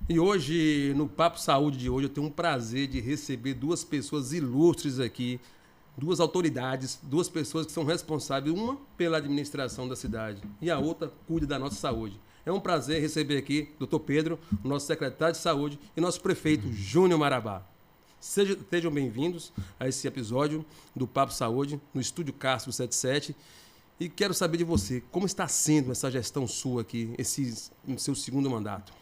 E hoje, no Papo Saúde de hoje, eu tenho um prazer de receber duas pessoas ilustres aqui, duas autoridades, duas pessoas que são responsáveis, uma pela administração da cidade e a outra cuida da nossa saúde. É um prazer receber aqui o Dr. Pedro, o nosso secretário de saúde, e nosso prefeito Júnior Marabá. Sejam bem-vindos a esse episódio do Papo Saúde, no Estúdio Castro 77. E quero saber de você, como está sendo essa gestão sua aqui, no seu segundo mandato?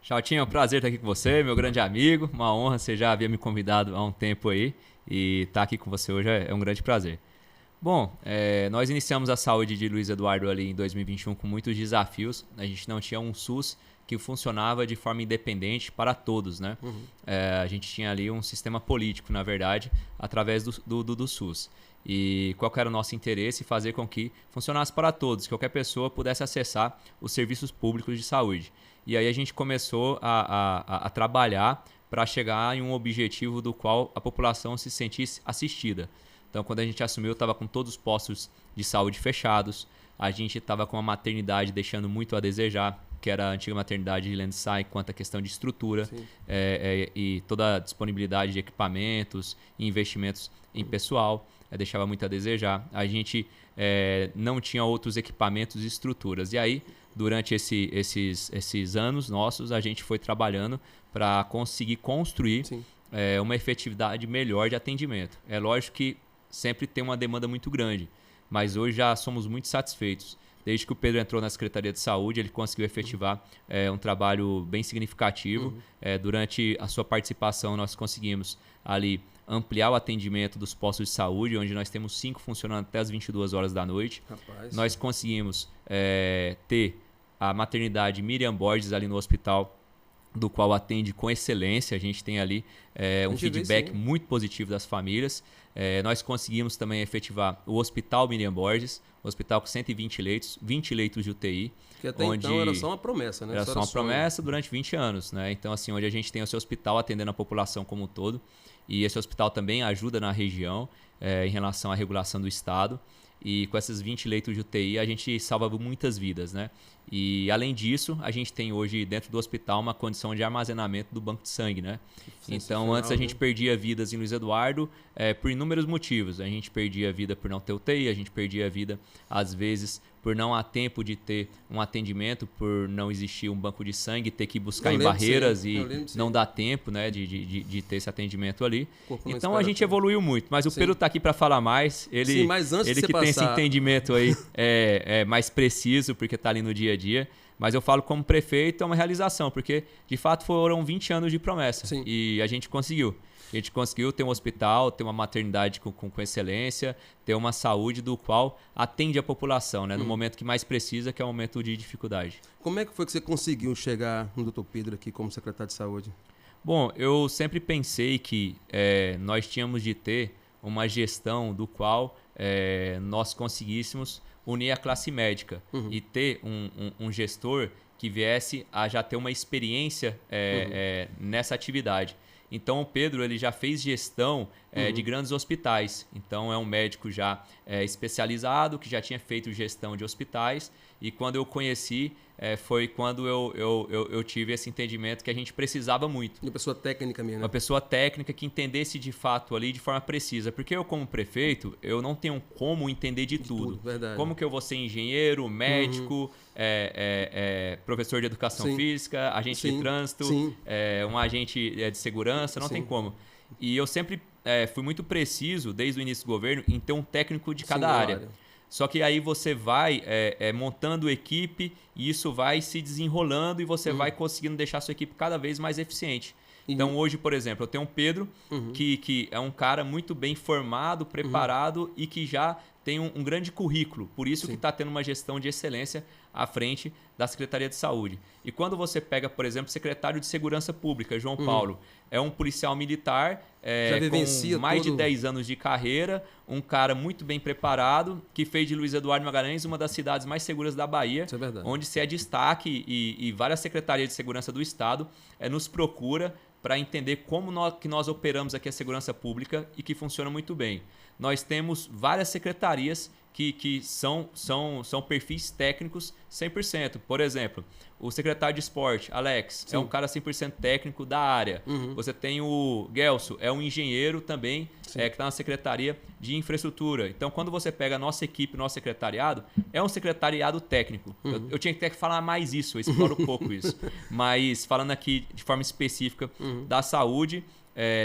Chaltinho, é um prazer estar aqui com você, meu grande amigo. Uma honra, você já havia me convidado há um tempo aí. E estar aqui com você hoje é um grande prazer. Bom, nós iniciamos a saúde de Luiz Eduardo ali em 2021 com muitos desafios. A gente não tinha um SUS que funcionava de forma independente para todos, né? Uhum. A gente tinha ali um sistema político, na verdade, através do SUS. E qual que era o nosso interesse? Fazer com que funcionasse para todos, que qualquer pessoa pudesse acessar os serviços públicos de saúde. E aí a gente começou a trabalhar para chegar em um objetivo do qual a população se sentisse assistida. Então, quando a gente assumiu, estava com todos os postos de saúde fechados, a gente estava com a maternidade deixando muito a desejar, que era a antiga maternidade de Lençai, quanto à questão de estrutura e toda a disponibilidade de equipamentos e investimentos em pessoal, deixava muito a desejar. A gente não tinha outros equipamentos e estruturas. E aí, durante esses anos nossos, a gente foi trabalhando para conseguir construir uma efetividade melhor de atendimento. É lógico que sempre tem uma demanda muito grande, mas hoje já somos muito satisfeitos. Desde que o Pedro entrou na Secretaria de Saúde, ele conseguiu efetivar um trabalho bem significativo. Durante a sua participação, nós conseguimos ali ampliar o atendimento dos postos de saúde, onde nós temos 5 funcionando até as 22 horas da noite. Rapaz. Nós conseguimos ter a maternidade Miriam Borges ali no hospital, do qual atende com excelência. A gente tem ali um feedback muito positivo das famílias. Nós conseguimos também efetivar o Hospital Miriam Borges, um hospital com 120 leitos, 20 leitos de UTI. Que até então era só uma promessa, né? Era só uma promessa durante 20 anos, né? Então, assim, onde a gente tem o seu hospital atendendo a população como um todo. E esse hospital também ajuda na região em relação à regulação do Estado. E com esses 20 leitos de UTI, a gente salva muitas vidas, né? E, além disso, a gente tem hoje dentro do hospital uma condição de armazenamento do banco de sangue, né? Então, antes a gente perdia vidas em Luiz Eduardo por inúmeros motivos. A gente perdia vida por não ter UTI, a gente perdia vida, às vezes, por não há tempo de ter um atendimento, por não existir um banco de sangue, ter que buscar em barreiras e não dar tempo, né, de ter esse atendimento ali. Então a gente evoluiu muito, mas o Pedro está aqui para falar mais. Ele, mas antes ele que tem esse entendimento aí mais preciso, porque está ali no dia a dia. Mas eu falo como prefeito, é uma realização, porque de fato foram 20 anos de promessa. Sim. E a gente conseguiu. A gente conseguiu ter um hospital, ter uma maternidade com excelência, ter uma saúde do qual atende a população, né? No momento que mais precisa, que é o momento de dificuldade. Como é que foi que você conseguiu chegar no Dr. Pedro aqui como secretário de saúde? Bom, eu sempre pensei que nós tínhamos de ter uma gestão do qual nós conseguíssemos unir a classe médica e ter um gestor que viesse a já ter uma experiência nessa atividade. Então, o Pedro ele já fez gestão de grandes hospitais. Então, é um médico já especializado, que já tinha feito gestão de hospitais. E quando eu conheci, foi quando eu tive esse entendimento que a gente precisava muito. Uma pessoa técnica mesmo, né? Uma pessoa técnica que entendesse de fato ali de forma precisa. Porque eu, como prefeito, eu não tenho como entender de tudo. Verdade. Como que eu vou ser engenheiro, médico, professor de educação física, agente de trânsito, um agente de segurança, não tem como. E eu sempre fui muito preciso, desde o início do governo, em ter um técnico de cada área. Só que aí você vai montando equipe e isso vai se desenrolando e você vai conseguindo deixar a sua equipe cada vez mais eficiente. Então, hoje, por exemplo, eu tenho um Pedro, que é um cara muito bem formado, preparado e que já tem um grande currículo. Por isso que está tendo uma gestão de excelência à frente da Secretaria de Saúde. E quando você pega, por exemplo, o secretário de Segurança Pública, João Paulo, é um policial militar com mais de 10 anos de carreira, um cara muito bem preparado, que fez de Luiz Eduardo Magalhães uma das cidades mais seguras da Bahia, onde se é destaque e várias secretarias de segurança do Estado nos procura para entender como nós operamos aqui a segurança pública e que funciona muito bem. Nós temos várias secretarias que são perfis técnicos 100%. Por exemplo, o secretário de esporte, Alex, é um cara 100% técnico da área. Você tem o Gelson, é um engenheiro também que está na Secretaria de Infraestrutura. Então, quando você pega a nossa equipe, nosso secretariado, é um secretariado técnico. Eu tinha que falar mais isso, eu exploro pouco isso. Mas falando aqui de forma específica da saúde,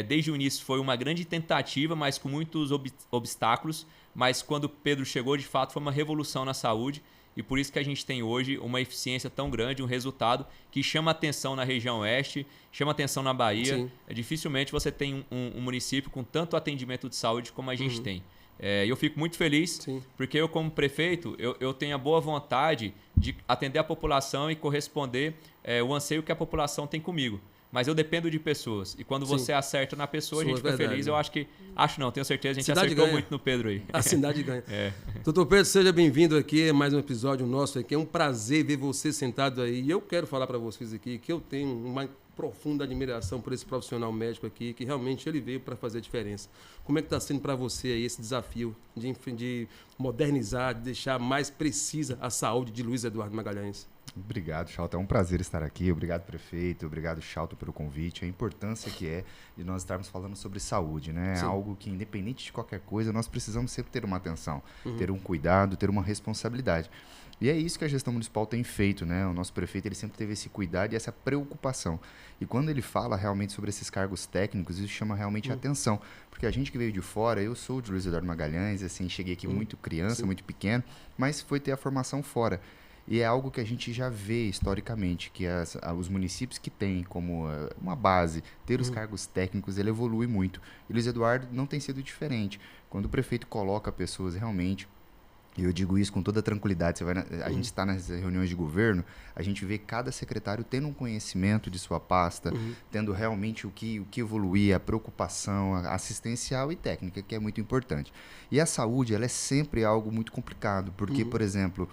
desde o início foi uma grande tentativa, mas com muitos obstáculos. Mas quando o Pedro chegou, de fato, foi uma revolução na saúde. E por isso que a gente tem hoje uma eficiência tão grande, um resultado que chama atenção na região oeste, chama atenção na Bahia. Dificilmente você tem um município com tanto atendimento de saúde como a gente tem. E eu fico muito feliz, porque eu, como prefeito, eu tenho a boa vontade de atender a população e corresponder o anseio que a população tem comigo. Mas eu dependo de pessoas. E quando você acerta na pessoa, a gente fica feliz. Eu acho que... Acho não, tenho certeza. A gente acertou muito no Pedro aí. A cidade ganha. Doutor Pedro, seja bem-vindo aqui. É mais um episódio nosso aqui. É um prazer ver você sentado aí. E eu quero falar para vocês aqui que eu tenho uma profunda admiração por esse profissional médico aqui, que realmente ele veio para fazer a diferença. Como é que está sendo para você aí esse desafio de modernizar, de deixar mais precisa a saúde de Luiz Eduardo Magalhães? Obrigado, Chalto. É um prazer estar aqui. Obrigado, prefeito. Obrigado, Chalto, pelo convite. A importância que é de nós estarmos falando sobre saúde, né? É algo que, independente de qualquer coisa, nós precisamos sempre ter uma atenção, ter um cuidado, ter uma responsabilidade. E é isso que a gestão municipal tem feito, né? O nosso prefeito ele sempre teve esse cuidado e essa preocupação. E quando ele fala realmente sobre esses cargos técnicos, isso chama realmente a atenção. Porque a gente que veio de fora, eu sou de Luiz Eduardo Magalhães, assim, cheguei aqui muito criança, muito pequeno, mas foi ter a formação fora. E é algo que a gente já vê historicamente, que os municípios que têm como uma base ter os cargos técnicos, ele evolui muito. E Luiz Eduardo não tem sido diferente. Quando o prefeito coloca pessoas realmente, e eu digo isso com toda tranquilidade, a gente está nas reuniões de governo, a gente vê cada secretário tendo um conhecimento de sua pasta, tendo realmente o que evoluir, a preocupação assistencial e técnica, que é muito importante. E a saúde, ela é sempre algo muito complicado, porque, por exemplo...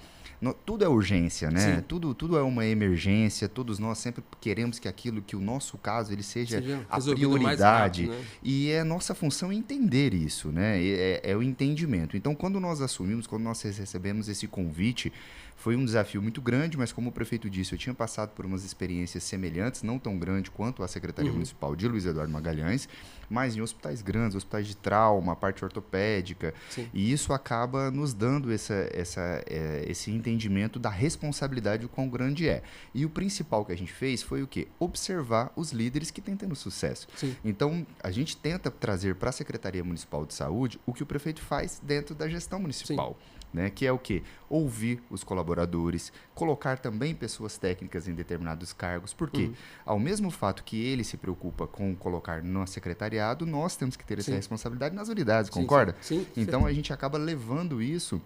tudo é urgência, né? Tudo é uma emergência, todos nós sempre queremos que o nosso caso ele seja a prioridade. Rápido, né? E é nossa função entender isso, né? É o entendimento. Então, quando nós assumimos, quando nós recebemos esse convite, foi um desafio muito grande, mas como o prefeito disse, eu tinha passado por umas experiências semelhantes, não tão grande quanto a Secretaria Municipal de Luiz Eduardo Magalhães, mas em hospitais grandes, hospitais de trauma, parte ortopédica, e isso acaba nos dando esse entendimento da responsabilidade o quão grande é. E o principal que a gente fez foi o quê? Observar os líderes que têm tendo sucesso. Então, a gente tenta trazer para a Secretaria Municipal de Saúde o que o prefeito faz dentro da gestão municipal. Né, que é o quê? Ouvir os colaboradores, colocar também pessoas técnicas em determinados cargos, porque ao mesmo fato que ele se preocupa com colocar no secretariado, nós temos que ter essa responsabilidade nas unidades, concorda? Sim. Então a gente acaba levando isso,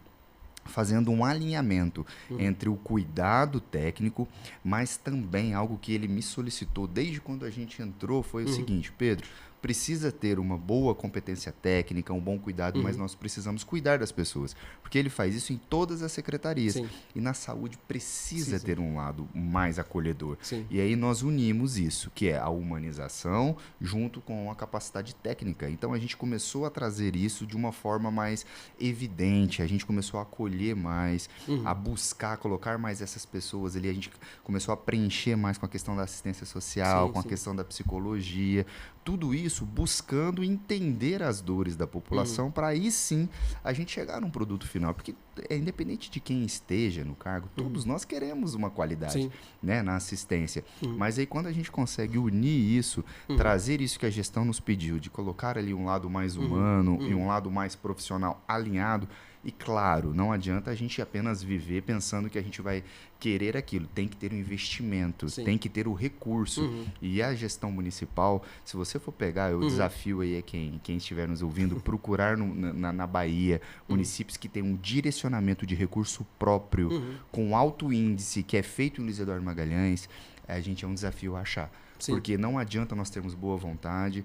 fazendo um alinhamento entre o cuidado técnico, mas também algo que ele me solicitou desde quando a gente entrou foi o seguinte: Pedro, precisa ter uma boa competência técnica, um bom cuidado, mas nós precisamos cuidar das pessoas, porque ele faz isso em todas as secretarias. E na saúde precisa ter um lado mais acolhedor. E aí nós unimos isso, que é a humanização junto com a capacidade técnica. Então a gente começou a trazer isso de uma forma mais evidente, a gente começou a acolher mais, a buscar, colocar mais essas pessoas ali, a gente começou a preencher mais com a questão da assistência social, com a questão da psicologia, tudo isso buscando entender as dores da população para aí sim a gente chegar num produto final, porque independente de quem esteja no cargo, todos nós queremos uma qualidade, né, na assistência, mas aí quando a gente consegue unir isso, trazer isso que a gestão nos pediu, de colocar ali um lado mais humano e um lado mais profissional alinhado. E claro, não adianta a gente apenas viver pensando que a gente vai querer aquilo. Tem que ter um investimento, tem que ter o recurso. E a gestão municipal, se você for pegar, eu desafio aí a quem estiver nos ouvindo, procurar na Bahia municípios que têm um direcionamento de recurso próprio, com alto índice, que é feito em Luiz Eduardo Magalhães, a gente é um desafio a achar. Porque não adianta nós termos boa vontade,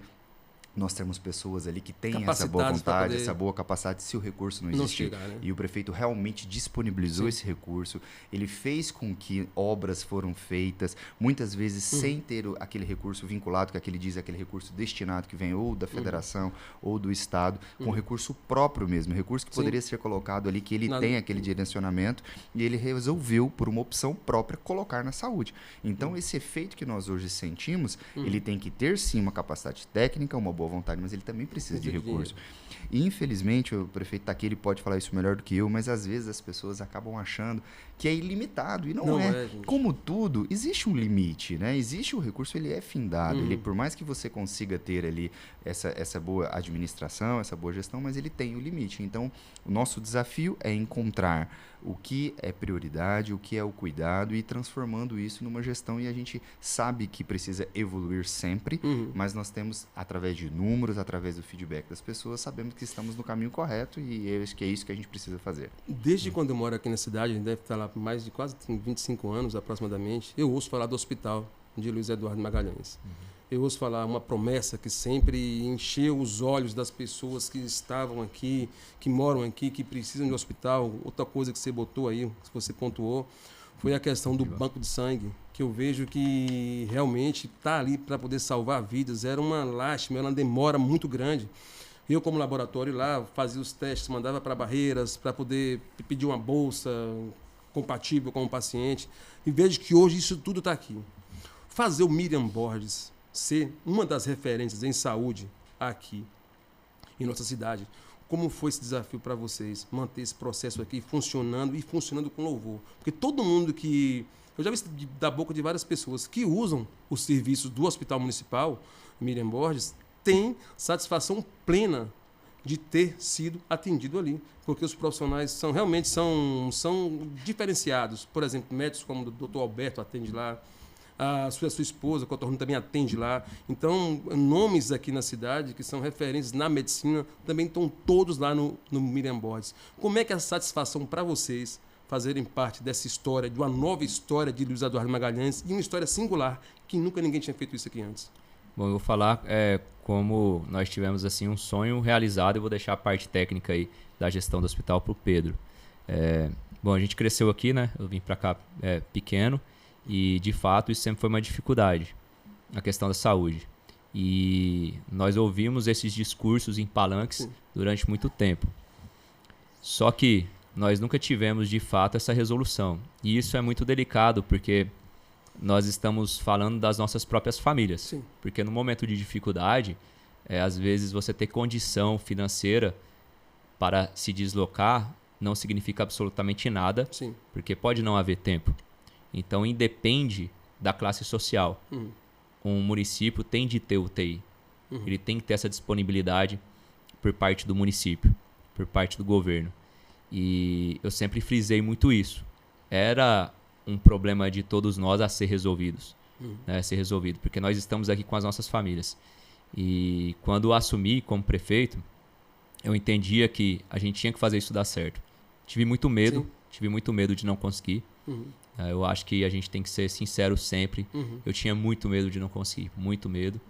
nós temos pessoas ali que têm essa boa vontade, essa boa capacidade, se o recurso não existir. Chegar, né? E o prefeito realmente disponibilizou Sim. esse recurso, ele fez com que obras foram feitas, muitas vezes sem ter aquele recurso vinculado, que aquele diz aquele recurso destinado, que vem ou da federação ou do estado, com recurso próprio mesmo, recurso que poderia ser colocado ali, que ele tem aquele direcionamento, e ele resolveu, por uma opção própria, colocar na saúde. Então, esse efeito que nós hoje sentimos, ele tem que ter sim uma capacidade técnica, uma boa vontade, mas ele também precisa de recurso. E, infelizmente, o prefeito está aqui, ele pode falar isso melhor do que eu, mas às vezes as pessoas acabam achando que é ilimitado, e não é. Como tudo, existe um limite, né? Existe o recurso, ele é findado, ele, por mais que você consiga ter ali essa boa administração, essa boa gestão, mas ele tem o limite. Então, o nosso desafio é encontrar o que é prioridade, o que é o cuidado, e ir transformando isso numa gestão, e a gente sabe que precisa evoluir sempre, mas nós temos, através de números, através do feedback das pessoas, sabemos que estamos no caminho correto, e eu acho que é isso que a gente precisa fazer. Desde quando eu moro aqui na cidade, a gente deve estar lá por mais de quase 25 anos aproximadamente, eu ouço falar do hospital de Luiz Eduardo Magalhães. Eu ouço falar uma promessa que sempre encheu os olhos das pessoas que estavam aqui, que moram aqui, que precisam de hospital. Outra coisa que você botou aí, que você pontuou, foi a questão do banco de sangue, que eu vejo que realmente está ali para poder salvar vidas. Era uma lástima, era uma demora muito grande. Eu, como laboratório lá, fazia os testes, mandava para Barreiras para poder pedir uma bolsa compatível com o paciente. E vejo que hoje isso tudo está aqui. Fazer o Miriam Borges ser uma das referências em saúde aqui em nossa cidade. Como foi esse desafio para vocês manter esse processo aqui funcionando e funcionando com louvor? Porque todo mundo que... Eu já vi da boca de várias pessoas que usam os serviços do Hospital Municipal Miriam Borges, tem satisfação plena de ter sido atendido ali, porque os profissionais realmente são diferenciados. Por exemplo, médicos como o Dr. Alberto atende lá, a sua esposa, Cotorno, também atende lá. Então, nomes aqui na cidade que são referências na medicina também estão todos lá no Miriam Borges. Como é que é a satisfação para vocês fazerem parte dessa história, de uma nova história de Luiz Eduardo Magalhães, e uma história singular, que nunca ninguém tinha feito isso aqui antes? Bom, eu vou falar como nós tivemos assim um sonho realizado, eu vou deixar a parte técnica aí da gestão do hospital para o Pedro. Bom, a gente cresceu aqui, né? Eu vim para cá pequeno, e, de fato, isso sempre foi uma dificuldade, a questão da saúde. E nós ouvimos esses discursos em palanques durante muito tempo. Só que nós nunca tivemos, de fato, essa resolução. E isso é muito delicado, porque nós estamos falando das nossas próprias famílias. Sim. Porque no momento de dificuldade, às vezes você ter condição financeira para se deslocar não significa absolutamente nada, Sim. porque pode não haver tempo. Então, independe da classe social. Um município tem de ter UTI. Ele tem que ter essa disponibilidade por parte do município, por parte do governo. E eu sempre frisei muito isso. Era um problema de todos nós a ser resolvidos. Né, ser resolvido, porque nós estamos aqui com as nossas famílias. E quando eu assumi como prefeito, eu entendia que a gente tinha que fazer isso dar certo. Tive muito medo de não conseguir. Eu acho que a gente tem que ser sincero sempre. Eu tinha muito medo de não conseguir, muito medo.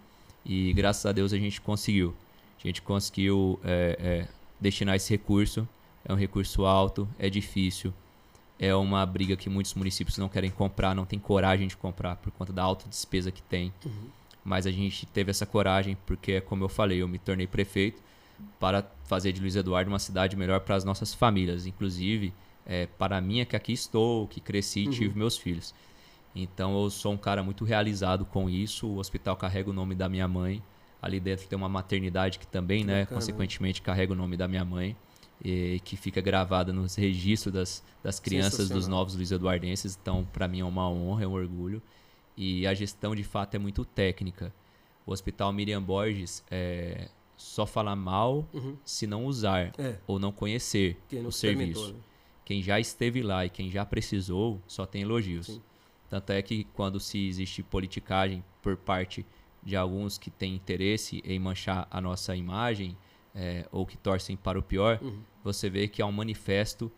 E graças a Deus a gente conseguiu. A gente conseguiu destinar esse recurso. É um recurso alto, é difícil. É uma briga que muitos municípios não querem comprar, não têm coragem de comprar por conta da alta despesa que tem. Mas a gente teve essa coragem porque, como eu falei, eu me tornei prefeito para fazer de Luiz Eduardo uma cidade melhor para as nossas famílias. Inclusive, para a minha, que aqui estou, que cresci e tive meus filhos. Então, eu sou um cara muito realizado com isso. O hospital carrega o nome da minha mãe. Ali dentro tem uma maternidade que também, né, consequentemente, carrega o nome da minha mãe. E que fica gravada nos registros das crianças dos novos Luiz Eduardenses. Então, para mim é uma honra, é um orgulho. E a gestão, de fato, é muito técnica. O Hospital Miriam Borges só fala mal se não usar ou não conhecer o serviço. Quem já esteve lá e quem já precisou só tem elogios. Sim. Tanto é que quando se existe politicagem por parte de alguns que têm interesse em manchar a nossa imagem, ou que torcem para o pior, você vê que há um manifesto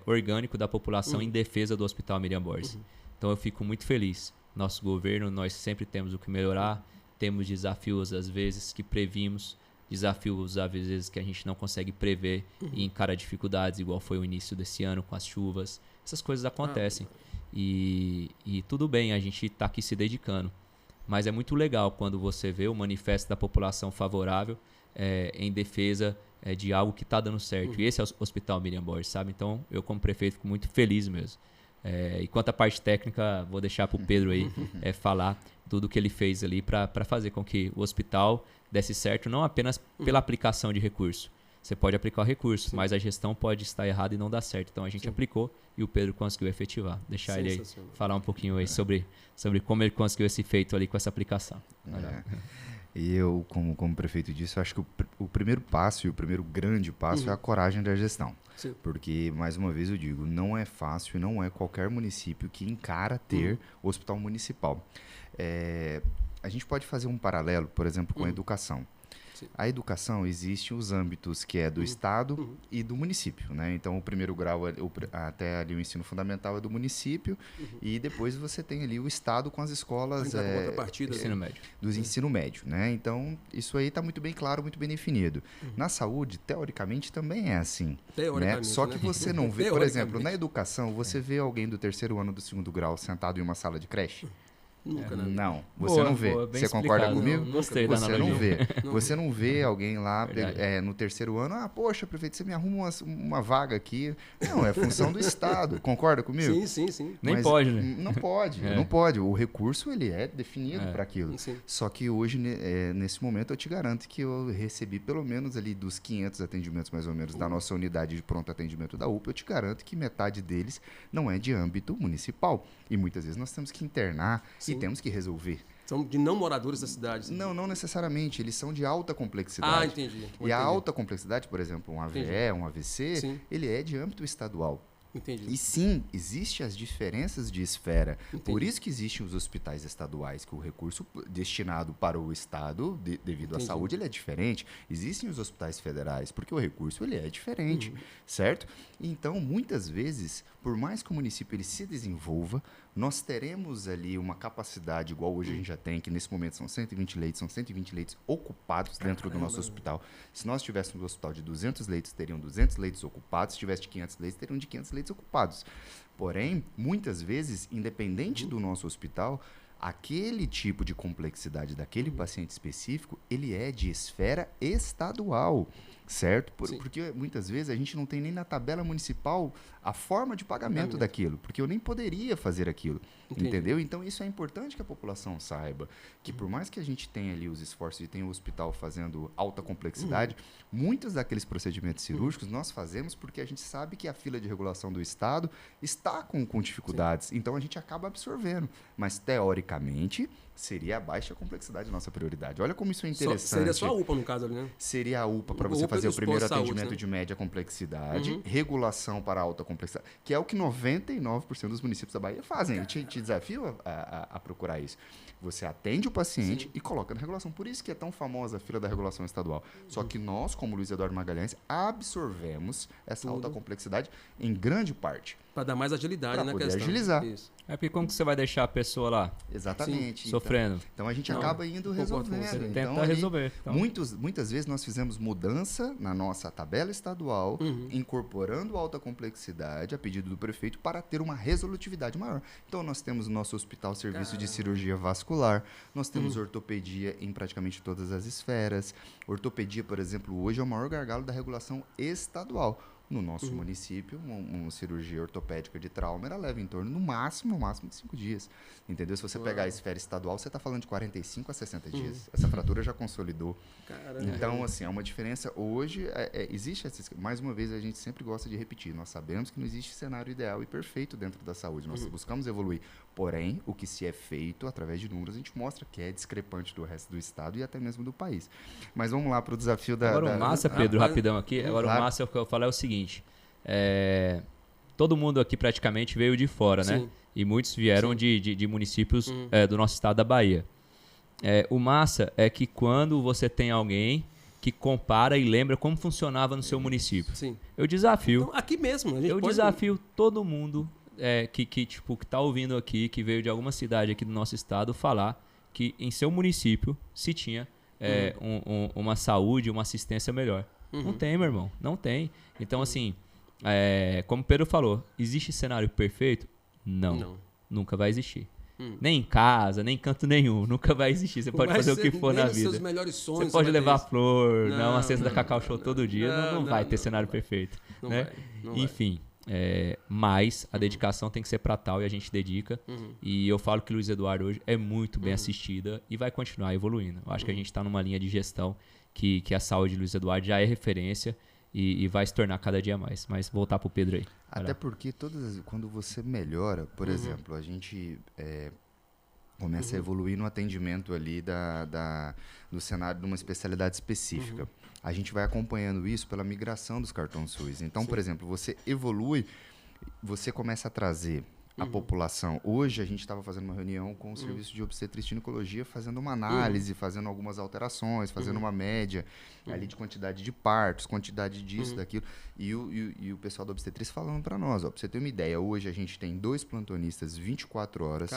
orgânico da população em defesa do Hospital Miriam Borges. Então eu fico muito feliz. Nosso governo, nós sempre temos o que melhorar. temos desafios às vezes que previmos, desafios às vezes que a gente não consegue prever e encara dificuldades, igual foi o início desse ano com as chuvas. Essas coisas acontecem. E tudo bem, a gente está aqui se dedicando. Mas é muito legal quando você vê o manifesto da população favorável em defesa de algo que está dando certo. E esse é o Hospital Miriam Borges, sabe? Então, eu como prefeito fico muito feliz mesmo. E quanto à parte técnica, vou deixar para o Pedro aí falar tudo que ele fez ali para fazer com que o hospital desse certo, não apenas pela aplicação de recurso. Você pode aplicar o recurso, mas a gestão pode estar errada e não dar certo. Então, a gente aplicou e o Pedro conseguiu efetivar. Deixar ele aí falar um pouquinho aí sobre como ele conseguiu esse feito ali com essa aplicação. E eu, como prefeito disso, acho que o primeiro passo e o primeiro grande passo é a coragem da gestão. Sim. Porque, mais uma vez eu digo, não é fácil e não é qualquer município que encara ter hospital municipal. A gente pode fazer um paralelo, por exemplo, com a educação. Sim. A educação, existe os âmbitos que é do Estado e do município, né? Então, o primeiro grau, até ali o ensino fundamental é do município e depois você tem ali o Estado com as escolas Ensino médio. do ensino médio, né? Então, isso aí está muito bem claro, muito bem definido. Na saúde, teoricamente, também é assim. Né? Só que você não vê, por exemplo, na educação, você vê alguém do terceiro ano do segundo grau sentado em uma sala de creche? Nunca, né? Não, você não vê. Você concorda comigo? Não, gostei da Você analogia. não vê. Você não vê alguém lá Verdade. no terceiro ano, poxa, prefeito, você me arruma uma vaga aqui. Não, é função do Estado. Concorda comigo? Sim. Nem Mas pode, né? Não pode, não pode. O recurso, ele é definido para aquilo. Sim. Só que hoje, nesse momento, eu te garanto que eu recebi pelo menos ali dos 500 atendimentos, mais ou menos, da nossa unidade de pronto atendimento da UPA, eu te garanto que metade deles não é de âmbito municipal. E muitas vezes nós temos que internar e temos que resolver. São de não moradores da cidade. Sim. Não necessariamente. Eles são de alta complexidade. Entendi. E a alta complexidade, por exemplo, um AVE, um AVC, ele é de âmbito estadual. Entendi. E sim, existem as diferenças de esfera. Entendi. Por isso que existem os hospitais estaduais, que o recurso destinado para o Estado, devido à saúde, ele é diferente. Existem os hospitais federais, porque o recurso ele é diferente, certo? Então, muitas vezes, por mais que o município ele se desenvolva, nós teremos ali uma capacidade, igual hoje a gente já tem, que nesse momento são 120 leitos ocupados dentro do nosso hospital. Se nós tivéssemos um hospital de 200 leitos, teriam 200 leitos ocupados. Se tivesse de 500 leitos, teriam de 500 leitos ocupados. Porém, muitas vezes, independente do nosso hospital, aquele tipo de complexidade daquele paciente específico, ele é de esfera estadual, certo? Porque muitas vezes a gente não tem nem na tabela municipal a forma de pagamento daquilo, porque eu nem poderia fazer aquilo, entendeu? Então isso é importante que a população saiba, que por mais que a gente tenha ali os esforços e tenha o hospital fazendo alta complexidade, muitos daqueles procedimentos cirúrgicos nós fazemos porque a gente sabe que a fila de regulação do Estado está com dificuldades, então a gente acaba absorvendo, mas teoricamente seria a baixa complexidade nossa prioridade. Olha como isso é interessante. Seria só a UPA no caso ali, né? Seria a UPA para você fazer o primeiro atendimento de média complexidade, regulação para alta complexidade, que é o que 99% dos municípios da Bahia fazem. Eu te desafio a procurar isso. Você atende o paciente e coloca na regulação. Por isso que é tão famosa a fila da regulação estadual. Só que nós, como Luiz Eduardo Magalhães, absorvemos essa alta complexidade em grande parte. Para dar mais agilidade na questão. Agilizar. Isso. É porque como que você vai deixar a pessoa lá? Exatamente. Sofrendo. Então a gente acaba indo resolvendo. Você Então, tenta resolver. Então. Muitas vezes nós fizemos mudança na nossa tabela estadual, incorporando alta complexidade a pedido do prefeito para ter uma resolutividade maior. Então nós temos no nosso hospital serviço de cirurgia vascular, nós temos ortopedia em praticamente todas as esferas. Ortopedia, por exemplo, hoje é o maior gargalo da regulação estadual. No nosso município, uma cirurgia ortopédica de trauma, ela leva em torno, no máximo de 5 dias. Entendeu? Se você pegar a esfera estadual, você está falando de 45 a 60 dias. Essa fratura já consolidou. Caramba. Então, assim, é uma diferença. Hoje, existe mais uma vez, a gente sempre gosta de repetir. Nós sabemos que não existe cenário ideal e perfeito dentro da saúde. Nós buscamos evoluir. Porém, o que se é feito, através de números, a gente mostra que é discrepante do resto do estado e até mesmo do país. Mas vamos lá para o desafio da... Agora o massa, Pedro, rapidão aqui. Agora o massa, o que eu falo é o seguinte. Todo mundo aqui praticamente veio de fora, né? E muitos vieram de municípios do nosso estado da Bahia. O massa é que quando você tem alguém que compara e lembra como funcionava no seu município. Sim. Eu desafio. Então, aqui mesmo. A gente desafio todo mundo que tá ouvindo aqui, que veio de alguma cidade aqui do nosso estado, falar que em seu município se tinha uma saúde, uma assistência melhor. Não tem, meu irmão. Não tem. Então, assim, como o Pedro falou, existe cenário perfeito? Não. Nunca vai existir. Nem em casa, nem em canto nenhum. Nunca vai existir. Você pode fazer o que for na vida. Seus melhores sonhos, você pode levar flor, uma cesta da Cacau Show todo dia. Não vai ter cenário perfeito. Né? Enfim. Mas a dedicação tem que ser para tal e a gente dedica. E eu falo que Luiz Eduardo hoje é muito bem assistida e vai continuar evoluindo. Eu acho que a gente está numa linha de gestão que a saúde de Luiz Eduardo já é referência e vai se tornar cada dia mais. Mas voltar para o Pedro aí. Até porque quando você melhora, por exemplo, a gente começa a evoluir no atendimento ali do cenário de uma especialidade específica. A gente vai acompanhando isso pela migração dos cartões SUS. Então, por exemplo, você evolui, você começa a trazer a população. Hoje a gente estava fazendo uma reunião com o Serviço de Obstetrícia e Ginecologia, fazendo uma análise, fazendo algumas alterações, fazendo uma média ali de quantidade de partos, quantidade disso, daquilo. E o pessoal da obstetrícia falando para nós, para você ter uma ideia, hoje a gente tem 2 plantonistas 24 horas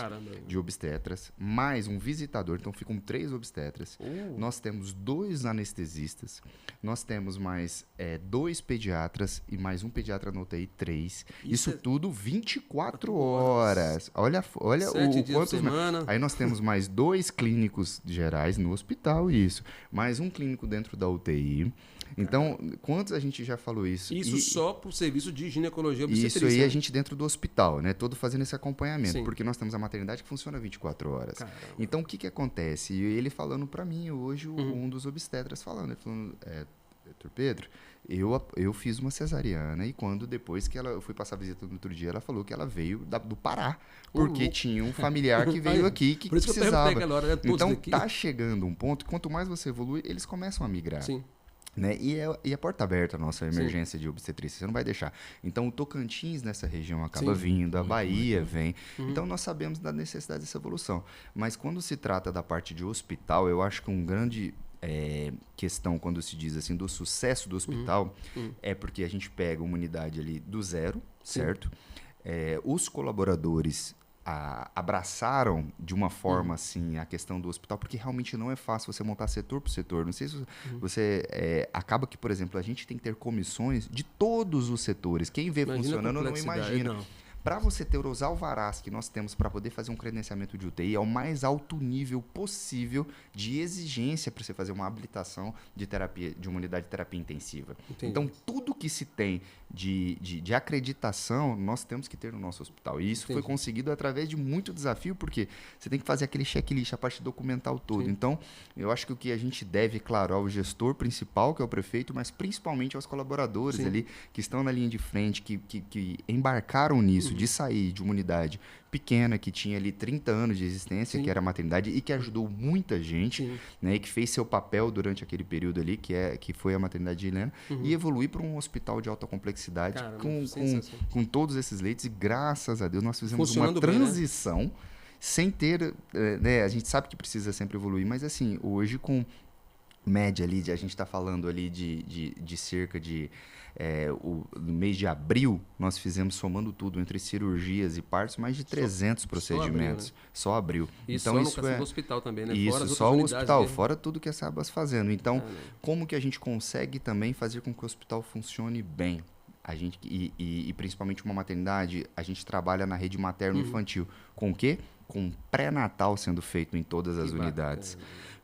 de obstetras, mais um visitador, então ficam 3 obstetras. Nós temos 2 anestesistas, nós temos mais 2 pediatras e mais um pediatra na UTI, 3. Isso tudo 24 horas. Olha o quanto. Aí nós temos mais 2 clínicos gerais no hospital, isso. Mais um clínico dentro da UTI. Então, quantos a gente já falou isso? Isso só para o serviço de ginecologia obstetrícia. Isso aí a gente dentro do hospital, né? Todo fazendo esse acompanhamento. Porque nós temos a maternidade que funciona 24 horas. Caramba. Então, o que acontece? E ele falando para mim hoje, um dos obstetras falando. Ele falando, doutor Pedro, eu fiz uma cesariana e depois que eu fui passar a visita no outro dia, ela falou que ela veio do Pará, porque tinha um familiar que veio aqui que precisava. Então, tá chegando um ponto que quanto mais você evolui, eles começam a migrar. Sim. Né? E a porta aberta a nossa emergência de obstetrícia, você não vai deixar. Então, o Tocantins nessa região acaba vindo, a Bahia vem. Então, nós sabemos da necessidade dessa evolução. Mas quando se trata da parte de hospital, eu acho que um grande questão quando se diz assim do sucesso do hospital é porque a gente pega uma unidade ali do zero, certo? Os colaboradores abraçaram de uma forma assim a questão do hospital, porque realmente não é fácil você montar setor por setor. Não sei se você acaba que, por exemplo, a gente tem que ter comissões de todos os setores. Quem vê funcionando não imagina. Para você ter os alvarás que nós temos para poder fazer um credenciamento de UTI, é o mais alto nível possível de exigência para você fazer uma habilitação de terapia, de uma unidade de terapia intensiva. Entendi. Então, tudo que se tem de acreditação, nós temos que ter no nosso hospital. E isso foi conseguido através de muito desafio, porque você tem que fazer aquele checklist, a parte documental toda. Então, eu acho que o que a gente deve, claro, ao gestor principal, que é o prefeito, mas principalmente aos colaboradores ali, que estão na linha de frente, que embarcaram nisso, de sair de uma unidade pequena, que tinha ali 30 anos de existência, que era a maternidade, e que ajudou muita gente, né, e que fez seu papel durante aquele período ali, que foi a maternidade de Helena, e evoluir para um hospital de alta complexidade. Caramba, com todos esses leitos, e graças a Deus nós fizemos uma transição bem, né? Sem ter, né, a gente sabe que precisa sempre evoluir, mas assim, hoje com média ali, a gente está falando ali de cerca de no mês de abril, nós fizemos, somando tudo, entre cirurgias e partos, mais de 300 procedimentos. Só abril. Então, isso é do hospital também, né? Isso, só o hospital, fora tudo que a Sabas fazendo. Então, como que a gente consegue também fazer com que o hospital funcione bem? A gente, e principalmente uma maternidade, a gente trabalha na rede materno-infantil. Com o quê? Com pré-natal sendo feito em todas as unidades.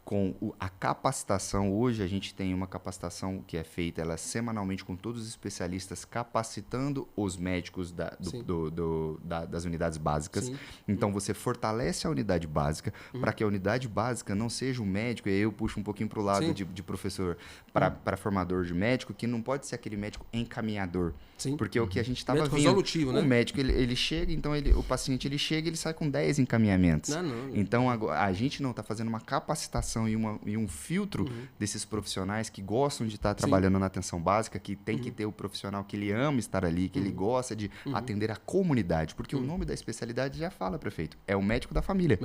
Com a capacitação, hoje a gente tem uma capacitação que é feita semanalmente com todos os especialistas, capacitando os médicos das unidades básicas. Então, você fortalece a unidade básica para que a unidade básica não seja um médico, e aí eu puxo um pouquinho para o lado de professor, para formador de médico, que não pode ser aquele médico encaminhador. Porque o que a gente estava vendo, resolutivo, né? O médico, ele chega, então o paciente ele chega, ele sai com 10 encaminhamentos. Então, a gente não está fazendo uma capacitação e um filtro desses profissionais que gostam de estar trabalhando na atenção básica, que tem que ter o profissional que ele ama estar ali, que ele gosta de atender a comunidade. Porque o nome da especialidade já fala, prefeito, é o médico da família.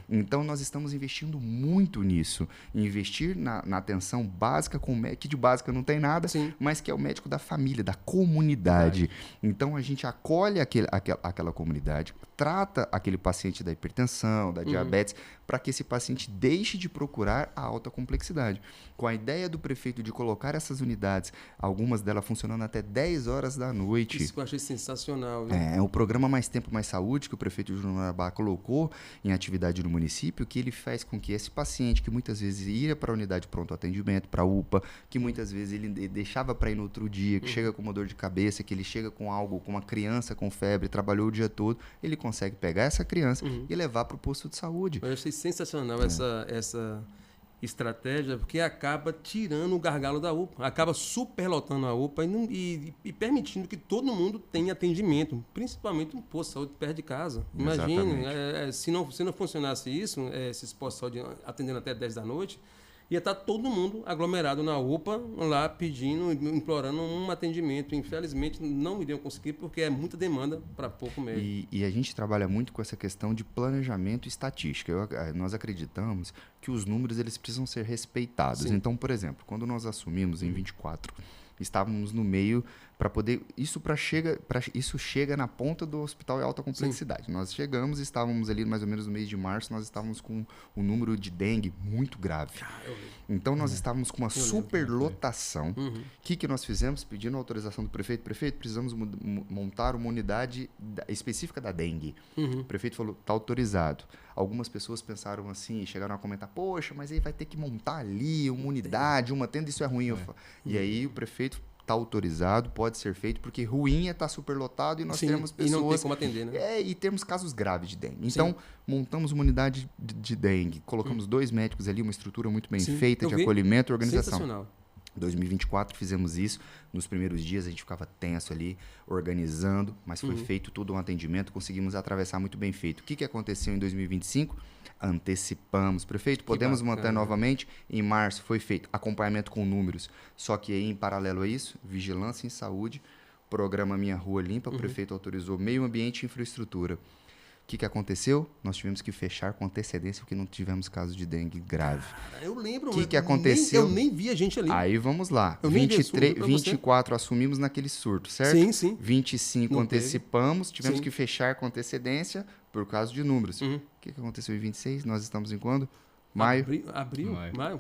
Então, nós estamos investindo muito nisso. Investir na atenção básica, que de básica não tem nada, mas que é o médico da família, da comunidade. Então, a gente acolhe aquela comunidade, trata aquele paciente da hipertensão, da diabetes, para que esse paciente deixe de procurar a alta complexidade. Com a ideia do prefeito de colocar essas unidades, algumas delas funcionando até 10 horas da noite. Isso que eu achei sensacional. Viu? É o programa Mais Tempo, Mais Saúde, que o prefeito Júnior Marabá colocou em atividade no município, que ele faz com que esse paciente, que muitas vezes ia para a unidade de pronto atendimento, para a UPA, que muitas vezes ele deixava para ir no outro dia, que chega com uma dor de cabeça, que ele chega com algo, com uma criança com febre, trabalhou o dia todo, ele consegue pegar essa criança e levar para o posto de saúde. Eu achei sensacional essa estratégia, porque acaba tirando o gargalo da UPA, acaba superlotando a UPA e permitindo que todo mundo tenha atendimento, principalmente um posto de saúde perto de casa. Imagine, se não funcionasse isso, esses postos de saúde atendendo até 10 da noite, ia estar todo mundo aglomerado na UPA, lá pedindo, implorando um atendimento. Infelizmente, não iriam conseguir, porque é muita demanda para pouco médico. E a gente trabalha muito com essa questão de planejamento e estatística. Nós acreditamos que os números eles precisam ser respeitados. Sim. Então, por exemplo, quando nós assumimos em 24, estávamos no meio para poder... Isso chega na ponta do hospital de alta complexidade. Sim. Nós chegamos, estávamos ali mais ou menos no mês de março, nós estávamos com um número de dengue muito grave. Então, nós estávamos com uma superlotação. O que nós fizemos? Pedindo a autorização do prefeito. Prefeito, precisamos montar uma unidade específica da dengue. O prefeito falou, está autorizado. Algumas pessoas pensaram assim, chegaram a comentar, poxa, mas aí vai ter que montar ali uma unidade, uma tenda, isso é ruim. E aí o prefeito está autorizado, pode ser feito, porque ruim é estar superlotado e nós temos pessoas... E não tem como atender, né? E temos casos graves de dengue. Então, montamos uma unidade de dengue, colocamos 2 médicos ali, uma estrutura muito bem feita de acolhimento e organização. Sensacional. 2024 fizemos isso. Nos primeiros dias a gente ficava tenso ali, organizando, mas foi feito todo um atendimento, conseguimos atravessar muito bem feito. O que aconteceu em 2025? Antecipamos. Prefeito, podemos manter novamente? Em março foi feito acompanhamento com números. Só que aí, em paralelo a isso, vigilância em saúde, programa Minha Rua Limpa, o prefeito autorizou meio ambiente e infraestrutura. O que aconteceu? Nós tivemos que fechar com antecedência porque não tivemos caso de dengue grave. Eu lembro. O que aconteceu? Eu nem vi a gente ali. Aí vamos lá. Eu 24 assumimos naquele surto, certo? Sim, sim. 25 não antecipamos, tivemos Sim. que fechar com antecedência por causa de números. O que aconteceu em 26? Nós estamos em quando? Maio? Abril? Maio.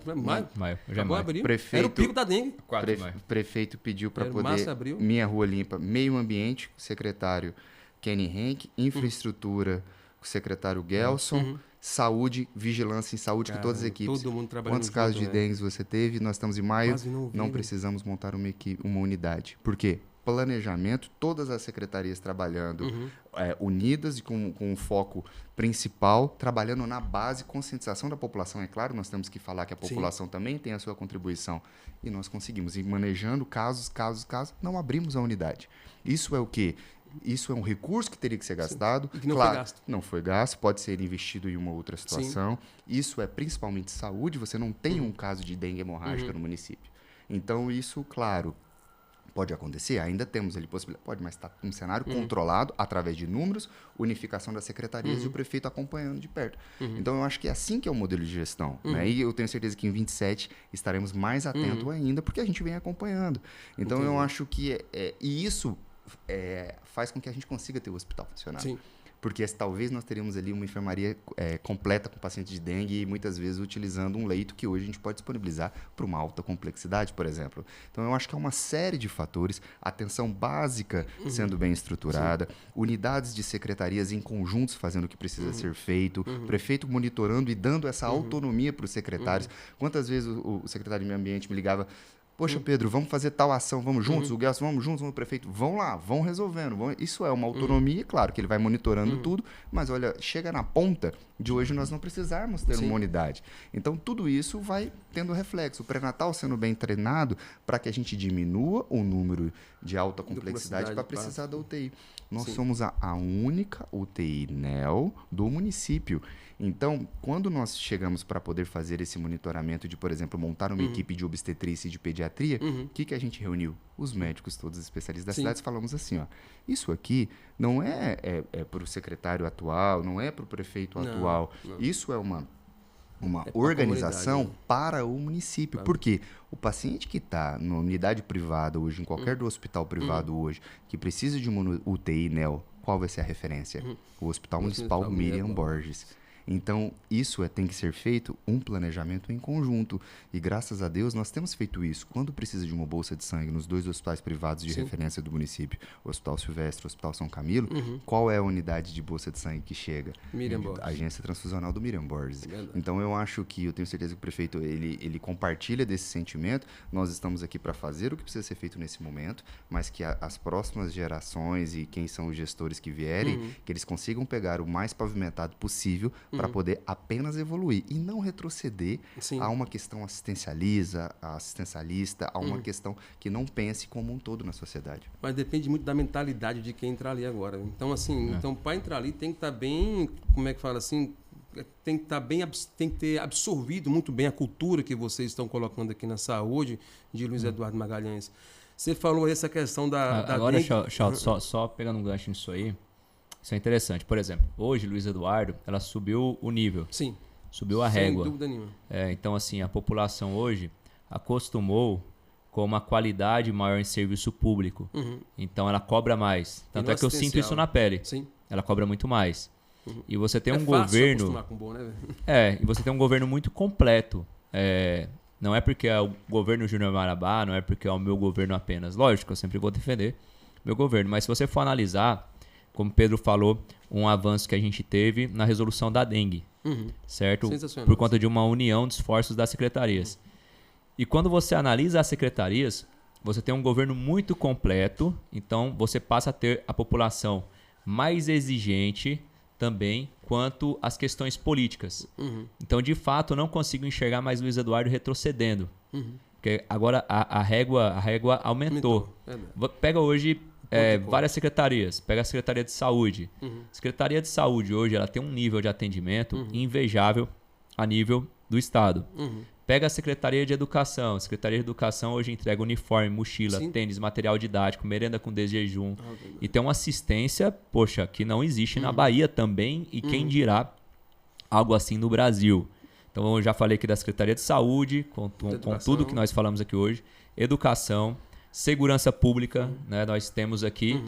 Já Acabou maio. abril. Prefeito, Era o pico da dengue. 4 de maio. Prefeito pediu para Era poder... março, abril. Minha Rua Limpa, meio ambiente, secretário Kenny Henk, infraestrutura, o secretário Gelson, saúde, vigilância em saúde, com todas as equipes. Todo mundo trabalhando Quantos casos de junto, dengue você teve? Nós estamos em maio, Quase não vi, né? precisamos montar uma unidade. Por quê? Planejamento, todas as secretarias trabalhando unidas e com um foco principal, trabalhando na base, conscientização da população. É claro, nós temos que falar que a população também tem a sua contribuição. E nós conseguimos, e manejando casos, não abrimos a unidade. Isso é o quê? Isso é um recurso que teria que ser gastado. E que não claro, foi gasto. não foi gasto, pode ser investido em uma outra situação. Isso é principalmente saúde, você não tem um caso de dengue hemorrágica no município. Então, isso, claro, pode acontecer, ainda temos ali possibilidade, pode, mas está um cenário controlado através de números, unificação das secretarias e o prefeito acompanhando de perto. Então, eu acho que é assim que é o modelo de gestão. Né? E eu tenho certeza que em 27 estaremos mais atentos ainda, porque a gente vem acompanhando. Então, eu acho que... e isso... faz com que a gente consiga ter o hospital funcionando. Sim. Porque talvez nós teríamos ali uma enfermaria completa com pacientes de dengue e muitas vezes utilizando um leito que hoje a gente pode disponibilizar para uma alta complexidade, por exemplo. Então, eu acho que é uma série de fatores, atenção básica sendo bem estruturada, unidades de secretarias em conjuntos fazendo o que precisa ser feito, prefeito monitorando e dando essa autonomia para os secretários. Quantas vezes o secretário de Meio Ambiente me ligava: poxa, Pedro, vamos fazer tal ação, vamos juntos, o Gelson, vamos juntos, vamos o prefeito, vão lá, vão resolvendo. Isso é uma autonomia, claro que ele vai monitorando tudo, mas olha, chega na ponta de hoje nós não precisarmos ter uma unidade. Então, tudo isso vai tendo reflexo. O pré-natal sendo bem treinado para que a gente diminua o número de alta complexidade para precisar da UTI. Nós somos a única UTI NEL do município. Então, quando nós chegamos para poder fazer esse monitoramento de, por exemplo, montar uma equipe de obstetrícia e de pediatria, o que a gente reuniu? Os médicos, todos os especialistas das cidades, falamos assim, ó, isso aqui não é para o secretário atual, não é para o prefeito atual, isso é uma organização para o município. Por quê? O paciente que está na unidade privada hoje, em qualquer do hospital privado hoje, que precisa de uma UTI NEL qual vai ser a referência? O Hospital Municipal Miriam Borges. Então, isso tem que ser feito um planejamento em conjunto. E, graças a Deus, nós temos feito isso. Quando precisa de uma bolsa de sangue nos 2 hospitais privados de referência do município, o Hospital Silvestre e o Hospital São Camilo, qual é a unidade de bolsa de sangue que chega? Miriam Borges. A Agência Transfusional do Miriam Borges. Então, eu tenho certeza que o prefeito, ele compartilha desse sentimento. Nós estamos aqui para fazer o que precisa ser feito nesse momento, mas que as próximas gerações e quem são os gestores que vierem, que eles consigam pegar o mais pavimentado possível para poder apenas evoluir e não retroceder a uma questão assistencialista, a uma questão que não pense como um todo na sociedade. Mas depende muito da mentalidade de quem entrar ali agora. Então, assim, para entrar ali tem que estar bem, como é que fala assim, tem que ter absorvido muito bem a cultura que vocês estão colocando aqui na saúde de Luiz Eduardo Magalhães. Você falou essa questão da agora, Chaldo, só pegando um gancho nisso aí, isso é interessante. Por exemplo, hoje, Luiz Eduardo, ela subiu o nível. Sim. Subiu a régua. Sem dúvida nenhuma. Então, assim, a população hoje acostumou com uma qualidade maior em serviço público. Então, ela cobra mais. Tanto é que eu sinto isso na pele. Sim. Ela cobra muito mais. E você tem um fácil governo... acostumar com bom, né? e você tem um governo muito completo. Não é porque é o governo Júnior Marabá, não é porque é o meu governo apenas. Lógico, eu sempre vou defender meu governo. Mas se você for analisar, como o Pedro falou, um avanço que a gente teve na resolução da dengue, certo? Por conta de uma união de esforços das secretarias. E quando você analisa as secretarias, você tem um governo muito completo, então você passa a ter a população mais exigente também quanto às questões políticas. Então, de fato, eu não consigo enxergar mais Luiz Eduardo retrocedendo. Porque agora a régua aumentou. Pega hoje... várias secretarias. Pega a Secretaria de Saúde. Secretaria de Saúde hoje ela tem um nível de atendimento invejável a nível do Estado. Pega a Secretaria de Educação. A Secretaria de Educação hoje entrega uniforme, mochila, tênis, material didático, merenda com desjejum. E tem uma assistência, poxa, que não existe na Bahia também. E quem dirá algo assim no Brasil. Então eu já falei aqui da Secretaria de Saúde, com tudo que nós falamos aqui hoje. Educação. Segurança pública, né? Nós temos aqui,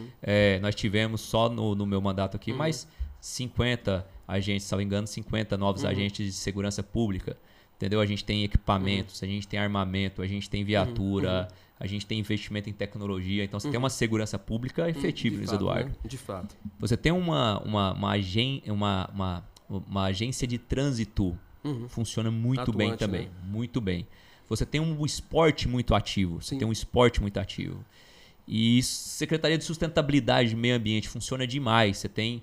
nós tivemos só no meu mandato aqui, mais 50 agentes, se não me engano, 50 novos agentes de segurança pública. Entendeu? A gente tem equipamentos, a gente tem armamento, a gente tem viatura, a gente tem investimento em tecnologia. Então, você tem uma segurança pública efetiva, Luiz Eduardo. Né? De fato. Você tem uma agência de trânsito, funciona muito Atuante, bem também, né? muito bem. Você tem um esporte muito ativo. E Secretaria de Sustentabilidade e Meio Ambiente funciona demais. Você tem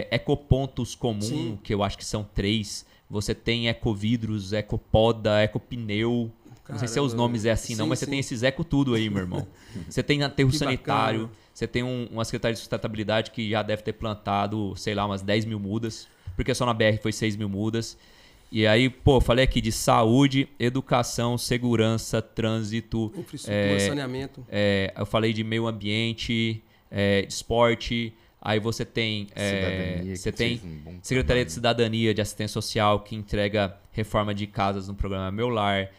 ecopontos comum, que eu acho que são 3. Você tem ecovidros, ecopoda, ecopneu. Não sei se os nomes é assim não, mas você tem esses eco tudo aí, meu irmão. Você tem aterro sanitário. Bacana. Você tem uma Secretaria de Sustentabilidade que já deve ter plantado, sei lá, umas 10 mil mudas. Porque só na BR foi 6 mil mudas. E aí, falei aqui de saúde, educação, segurança, trânsito... Infraestrutura, saneamento. Eu falei de meio ambiente, esporte. Aí você tem... Secretaria de Cidadania, de Assistência Social, que entrega reforma de casas no programa Meu Lar.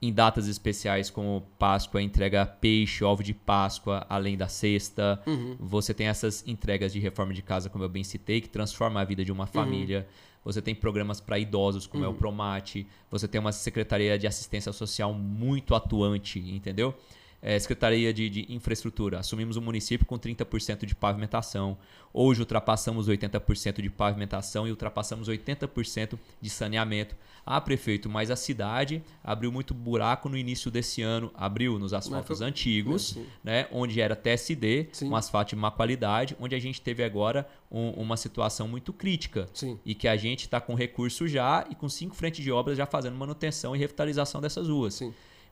Em datas especiais como Páscoa, entrega peixe, ovo de Páscoa, além da cesta. Você tem essas entregas de reforma de casa, como eu bem citei, que transforma a vida de uma família. Você tem programas para idosos, como é o Promate. Você tem uma Secretaria de Assistência Social muito atuante, entendeu? Secretaria de Infraestrutura. Assumimos o município com 30% de pavimentação. Hoje ultrapassamos 80% de pavimentação e ultrapassamos 80% de saneamento. Prefeito, mas a cidade abriu muito buraco no início desse ano. Abriu nos asfaltos antigos, né, onde era TSD, um asfalto de má qualidade, onde a gente teve agora uma situação muito crítica. E que a gente está com recurso já e com 5 frentes de obras já fazendo manutenção e revitalização dessas ruas.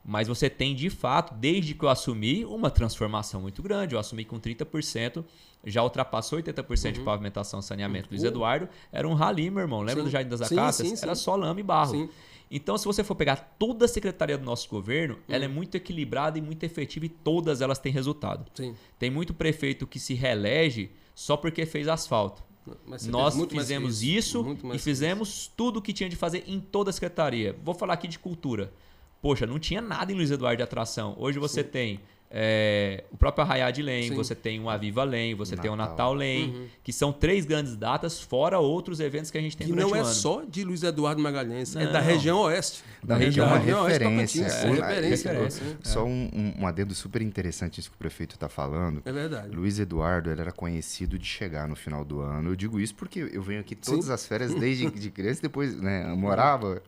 Mas você tem, de fato, desde que eu assumi, uma transformação muito grande. Eu assumi com 30%, já ultrapassou 80% de pavimentação e saneamento. Luiz Eduardo era um rali, meu irmão. Lembra do Jardim das Acácias? Era só lama e barro. Então, se você for pegar toda a secretaria do nosso governo, ela é muito equilibrada e muito efetiva e todas elas têm resultado. Tem muito prefeito que se reelege só porque fez asfalto. Nós fizemos isso e fizemos tudo o que tinha de fazer em toda a secretaria. Vou falar aqui de cultura. Poxa, não tinha nada em Luiz Eduardo de atração. Hoje você tem o próprio Arraiá de Lem, Sim. você tem o Aviva Lem, você tem o Natal. Natal Lem, que são 3 grandes datas, fora outros eventos que a gente tem Que durante não o é ano. só de Luiz Eduardo Magalhães, é da Não. região oeste. Da região, uma oeste referência. Tocantins, É, referência. referência. Só um adendo super interessante isso que o prefeito está falando. É verdade. Luiz Eduardo, ele era conhecido de chegar no final do ano. Eu digo isso porque eu venho aqui todas Sim. as férias desde de criança, depois, né, eu morava.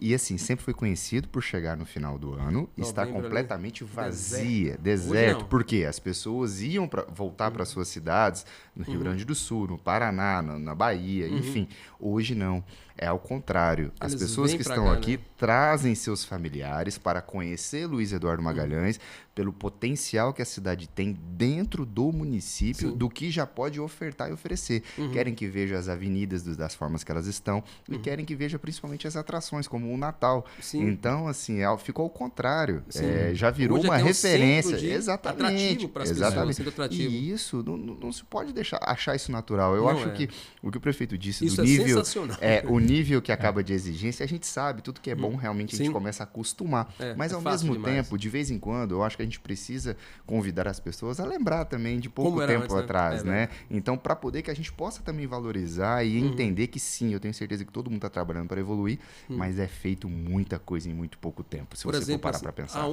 E assim, sempre foi conhecido por chegar no final do ano e estar Novembro, completamente ali. vazia, Hoje deserto. não. Por quê? As pessoas iam voltar para suas cidades, no Rio Grande do Sul, no Paraná, na Bahia, enfim. Hoje não. É ao contrário. As Eles pessoas vêm que pra estão cá, aqui né? trazem seus familiares para conhecer Luiz Eduardo Magalhães, pelo potencial que a cidade tem dentro do município, Sim. do que já pode ofertar e oferecer. Querem que veja as avenidas das formas que elas estão e querem que veja principalmente as atrações, como o Natal. Sim. Então, assim, ficou ao contrário. Sim. já virou Hoje uma aqui é um referência. centro de Exatamente. atrativo para as pessoas, Exatamente. centro atrativo. E isso não se pode achar isso natural. Eu Não acho é. que o que o prefeito disse Isso do é nível. sensacional. O nível que acaba de exigência, a gente sabe, tudo que é bom realmente a gente Sim. começa a acostumar. Mas é ao fácil mesmo demais. tempo, de vez em quando, eu acho que a gente precisa convidar as pessoas a lembrar também de pouco Como era tempo antes, né? atrás, É né? Então, para poder que a gente possa também valorizar e entender que sim, eu tenho certeza que todo mundo está trabalhando para evoluir, mas é feito muita coisa em muito pouco tempo, se Por você exemplo, for parar assim, para pensar.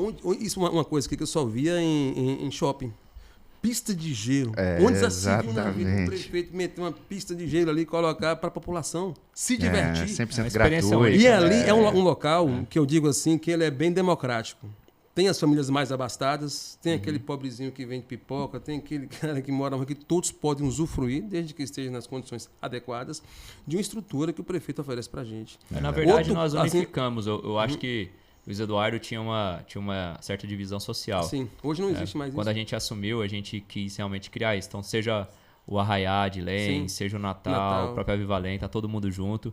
isso é uma coisa que eu só via em shopping. Pista de gelo. Onde já se viu na vida o exatamente. prefeito meter uma pista de gelo ali e colocar para a população se divertir? 100% É uma experiência gratuito. única. E ali é um local que eu digo assim, que ele é bem democrático. Tem as famílias mais abastadas, tem aquele pobrezinho que vende pipoca, tem aquele cara que mora aqui, todos podem usufruir, desde que estejam nas condições adequadas, de uma estrutura que o prefeito oferece para a gente. Na verdade, Outro, nós assim, unificamos. Eu acho que Luiz Eduardo tinha uma certa divisão social. Sim, hoje não existe mais Quando isso. a gente assumiu, a gente quis realmente criar isso. Então, seja o Arraiá de Lem, Sim. seja o Natal, Natal. o próprio Avivalém, tá todo mundo junto.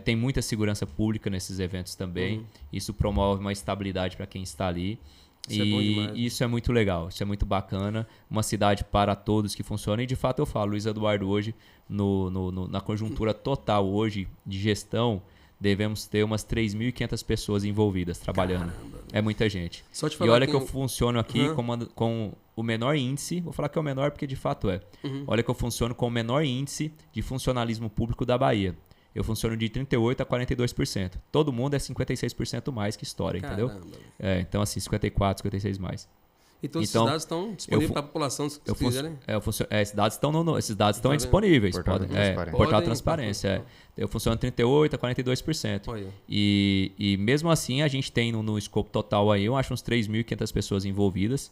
Tem muita segurança pública nesses eventos também. Isso promove uma estabilidade para quem está ali. Isso é bom demais. Isso é muito legal, isso é muito bacana. Uma cidade para todos que funciona. E de fato eu falo, Luiz Eduardo hoje, na conjuntura total hoje de gestão, devemos ter umas 3.500 pessoas envolvidas trabalhando. É muita gente. Só te E falar olha que que eu funciono aqui Uhum. com o menor índice, vou falar que é o menor porque de fato é. Olha que eu funciono com o menor índice de funcionalismo público da Bahia. Eu funciono de 38% a 42%. Todo mundo é 56% mais que história, entendeu? Caramba. Então assim, 54%, 56% mais. E todos Então, esses dados estão disponíveis fu- para a população, se Eu quiserem. esses dados estão Tá vendo? disponíveis. Portal da Transparência. Portal da Podem- Transparência. Eu funciono 38% a 42%. Olha. E mesmo assim, a gente tem no escopo total aí, eu acho uns 3.500 pessoas envolvidas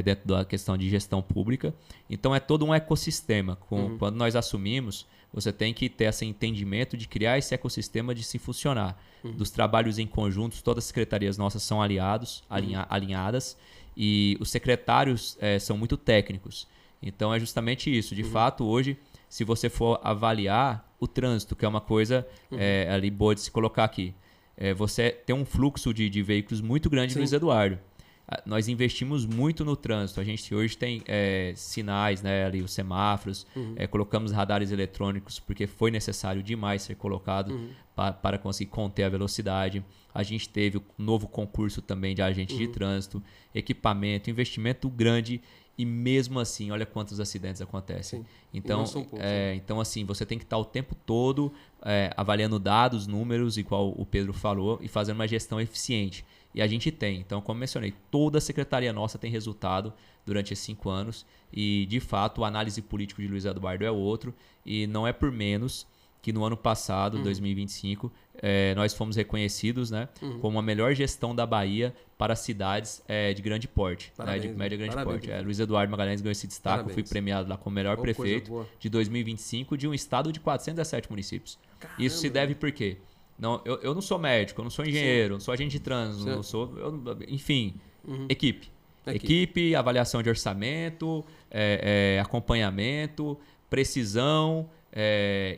dentro da questão de gestão pública. Então, é todo um ecossistema. Quando nós assumimos, você tem que ter esse entendimento de criar esse ecossistema de se funcionar. Dos trabalhos em conjuntos, todas as secretarias nossas são alinhadas. E os secretários são muito técnicos. Então, é justamente isso. De fato, hoje, se você for avaliar o trânsito, que é uma coisa ali boa de se colocar aqui, você tem um fluxo de veículos muito grande, Sim. Luiz Eduardo. Nós investimos muito no trânsito. A gente hoje tem sinais, né, ali os semáforos, colocamos radares eletrônicos porque foi necessário demais ser colocado para conseguir conter a velocidade. A gente teve o novo concurso também de agente de trânsito, equipamento, investimento grande e mesmo assim, olha quantos acidentes acontecem. Sim. Então, E não são poucos, né? então, assim, você tem que estar o tempo todo avaliando dados, números, igual o Pedro falou, e fazendo uma gestão eficiente. E a gente tem. Então, como mencionei, toda a secretaria nossa tem resultado durante esses 5 anos. E, de fato, a análise política de Luiz Eduardo é outro. E não é por menos que no ano passado, 2025, nós fomos reconhecidos, né, como a melhor gestão da Bahia para cidades de grande porte, né, de Parabéns, média e grande parabéns. porte. Luiz Eduardo Magalhães ganhou esse destaque. Eu fui Parabéns. premiado lá como melhor Ô, coisa prefeito boa. de 2025 de um estado de 417 municípios. Isso se deve por quê? Não, eu não sou médico, eu não sou engenheiro, não sou agente de trânsito, não sou, enfim, equipe. Equipe, avaliação de orçamento, acompanhamento, precisão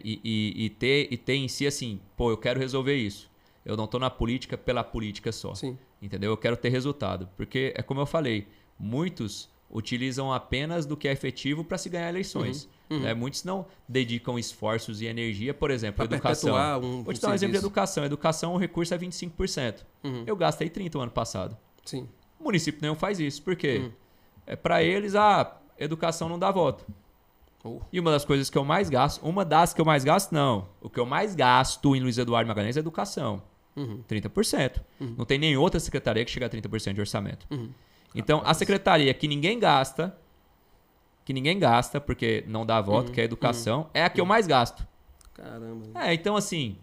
e ter em si assim, pô, eu quero resolver isso. Eu não estou na política pela política só. Sim. Entendeu? Eu quero ter resultado. Porque é como eu falei, muitos utilizam apenas do que é efetivo para se ganhar eleições. Né? Muitos não dedicam esforços e energia, por exemplo, Pra educação. perpetuar Vou te dar um exemplo de educação. Educação, o recurso é 25%. Eu gastei 30% o ano passado. Sim. O município nenhum faz isso. Por quê? Para eles, a educação não dá voto. E uma das coisas que eu mais gasto, não. O que eu mais gasto em Luiz Eduardo Magalhães é educação. 30%. Não tem nem outra secretaria que chega a 30% de orçamento. Então, a secretaria que ninguém gasta, porque não dá voto, que é a educação, é a que eu mais gasto. Caramba. Então assim,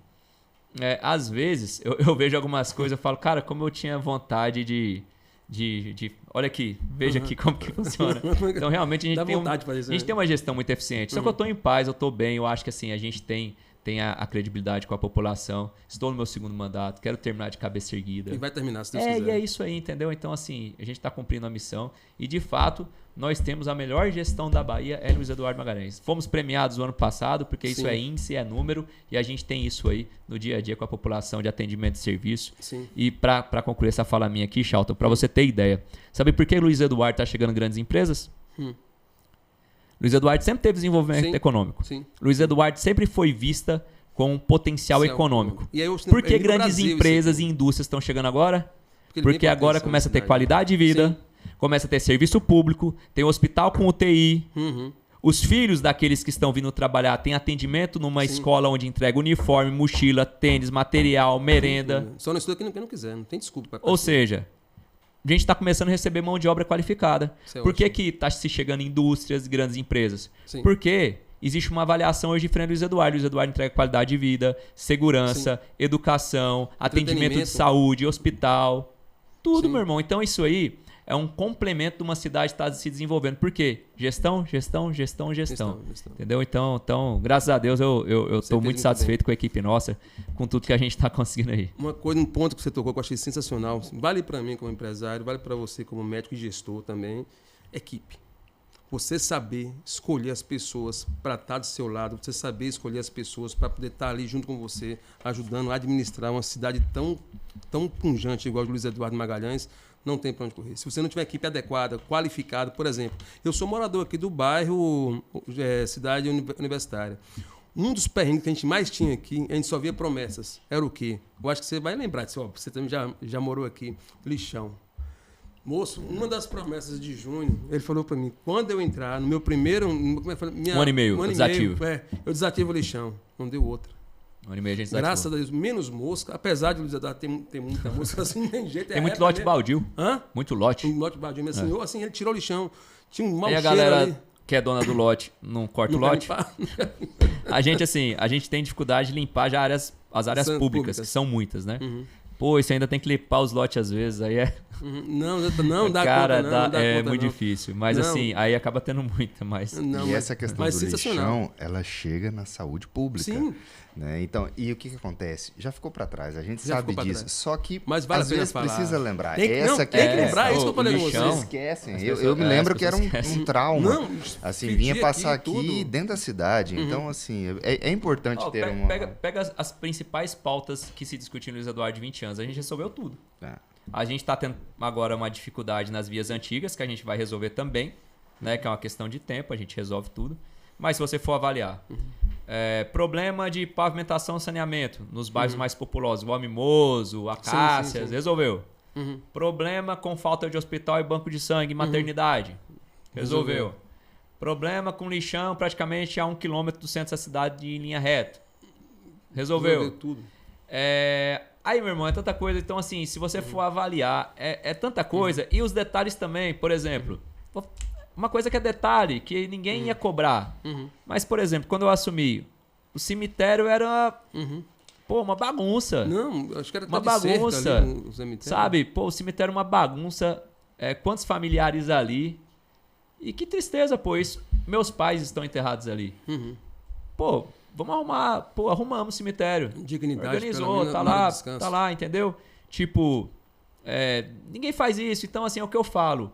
às vezes eu vejo algumas coisas e falo, cara, como eu tinha vontade de olha aqui, veja aqui como que funciona. Então realmente a gente tem uma gestão muito eficiente. Só que eu estou em paz, eu estou bem, eu acho que assim, a gente tem a credibilidade com a população. Estou no meu segundo mandato, quero terminar de cabeça erguida. E vai terminar, se Deus quiser. E é isso aí, entendeu? Então, assim, a gente está cumprindo a missão e, de fato, nós temos a melhor gestão da Bahia, é Luiz Eduardo Magalhães. Fomos premiados no ano passado, porque isso é índice, é número, e a gente tem isso aí no dia a dia com a população de atendimento e serviço. Sim. E para concluir essa fala minha aqui, Charlton, para você ter ideia, sabe por que Luiz Eduardo está chegando em grandes empresas? Luiz Eduardo sempre teve desenvolvimento econômico. Sim. Luiz Eduardo sempre foi vista com um potencial econômico. E aí, por que grandes empresas e indústrias estão chegando agora? Porque agora começa a ter qualidade de vida, começa a ter serviço público, tem hospital com UTI. Os filhos daqueles que estão vindo trabalhar têm atendimento numa escola onde entrega uniforme, mochila, tênis, material, merenda. Só não estuda quem não quiser, não tem desculpa. Ou seja, a gente está começando a receber mão de obra qualificada. Por que está se chegando em indústrias, grandes empresas? Porque existe uma avaliação hoje diferente do Luiz Eduardo. Luiz Eduardo entrega qualidade de vida, segurança, educação, atendimento de saúde, hospital. Tudo, meu irmão. Então isso aí é um complemento de uma cidade que está se desenvolvendo. Por quê? Gestão. Entendeu? Então, graças a Deus, eu estou muito satisfeito com a equipe nossa, com tudo que a gente está conseguindo aí. Um ponto que você tocou que eu achei sensacional, vale para mim como empresário, vale para você como médico e gestor também, equipe. Você saber escolher as pessoas para estar do seu lado, você saber escolher as pessoas para poder estar ali junto com você, ajudando a administrar uma cidade tão pujante igual a de Luiz Eduardo Magalhães, não tem para onde correr. Se você não tiver equipe adequada, qualificada, por exemplo, eu sou morador aqui do bairro Cidade Universitária. Um dos perrengues que a gente mais tinha aqui, a gente só via promessas. Era o quê? Eu acho que você vai lembrar disso, você também já morou aqui. Lixão. Moço, uma das promessas de junho, ele falou para mim, quando eu entrar no meu primeiro... Um ano e meio, desativo. Eu desativo o lixão. Não deu outra. Um ano e meio a gente desativou. Graças a Deus, menos mosca, apesar de Luiz Eduardo ter muita mosca, assim, não tem jeito. Tem muito lote baldio. Hã? Muito lote. Um lote baldio, mas assim, ele tirou o lixão. Tinha um mau cheiro ali. E a galera que é dona do lote não corta o lote? A gente tem dificuldade de limpar já as áreas públicas, que são muitas, né? Pô, isso ainda tem que limpar os lotes às vezes, aí é... Não dá cara, conta, não dá é conta, muito não. Assim, mas assim, aí acaba tendo muita, mas... E essa questão do lixão, ela chega na saúde pública. Sim. Né? Então, e o que acontece? Já ficou para trás, a gente sabe disso. Só que mas vale às vezes falar. Precisa lembrar. Tem que lembrar, isso que eu falei com vocês. Vocês esquecem. Eu me lembro que era um trauma. Não, assim, vinha passar aqui dentro da cidade. Então, assim, é importante ter uma... Pega as principais pautas que se discutiam no Luiz Eduardo de 20 anos. A gente resolveu tudo. A gente está tendo agora uma dificuldade nas vias antigas, que a gente vai resolver também, né? Que é uma questão de tempo, a gente resolve tudo. Mas se você for avaliar, problema de pavimentação e saneamento nos bairros mais populosos, o Mimoso, Acácias, resolveu. Problema com falta de hospital e banco de sangue, maternidade, resolveu. Problema com lixão praticamente a 1 quilômetro do centro da cidade em linha reta, resolveu tudo. Aí, meu irmão, é tanta coisa. Então, assim, se você for avaliar, é tanta coisa. E os detalhes também, por exemplo, uma coisa que é detalhe, que ninguém ia cobrar. Mas, por exemplo, quando eu assumi, o cemitério era uma bagunça. Não, acho que era uma bagunça. Sabe? Pô, o cemitério é uma bagunça. Quantos familiares ali? E que tristeza, pô, isso. Meus pais estão enterrados ali. Pô, vamos arrumar. Pô, arrumamos o cemitério. Dignidade. Organizou, tá lá, entendeu? Tipo, ninguém faz isso. Então, assim, é o que eu falo.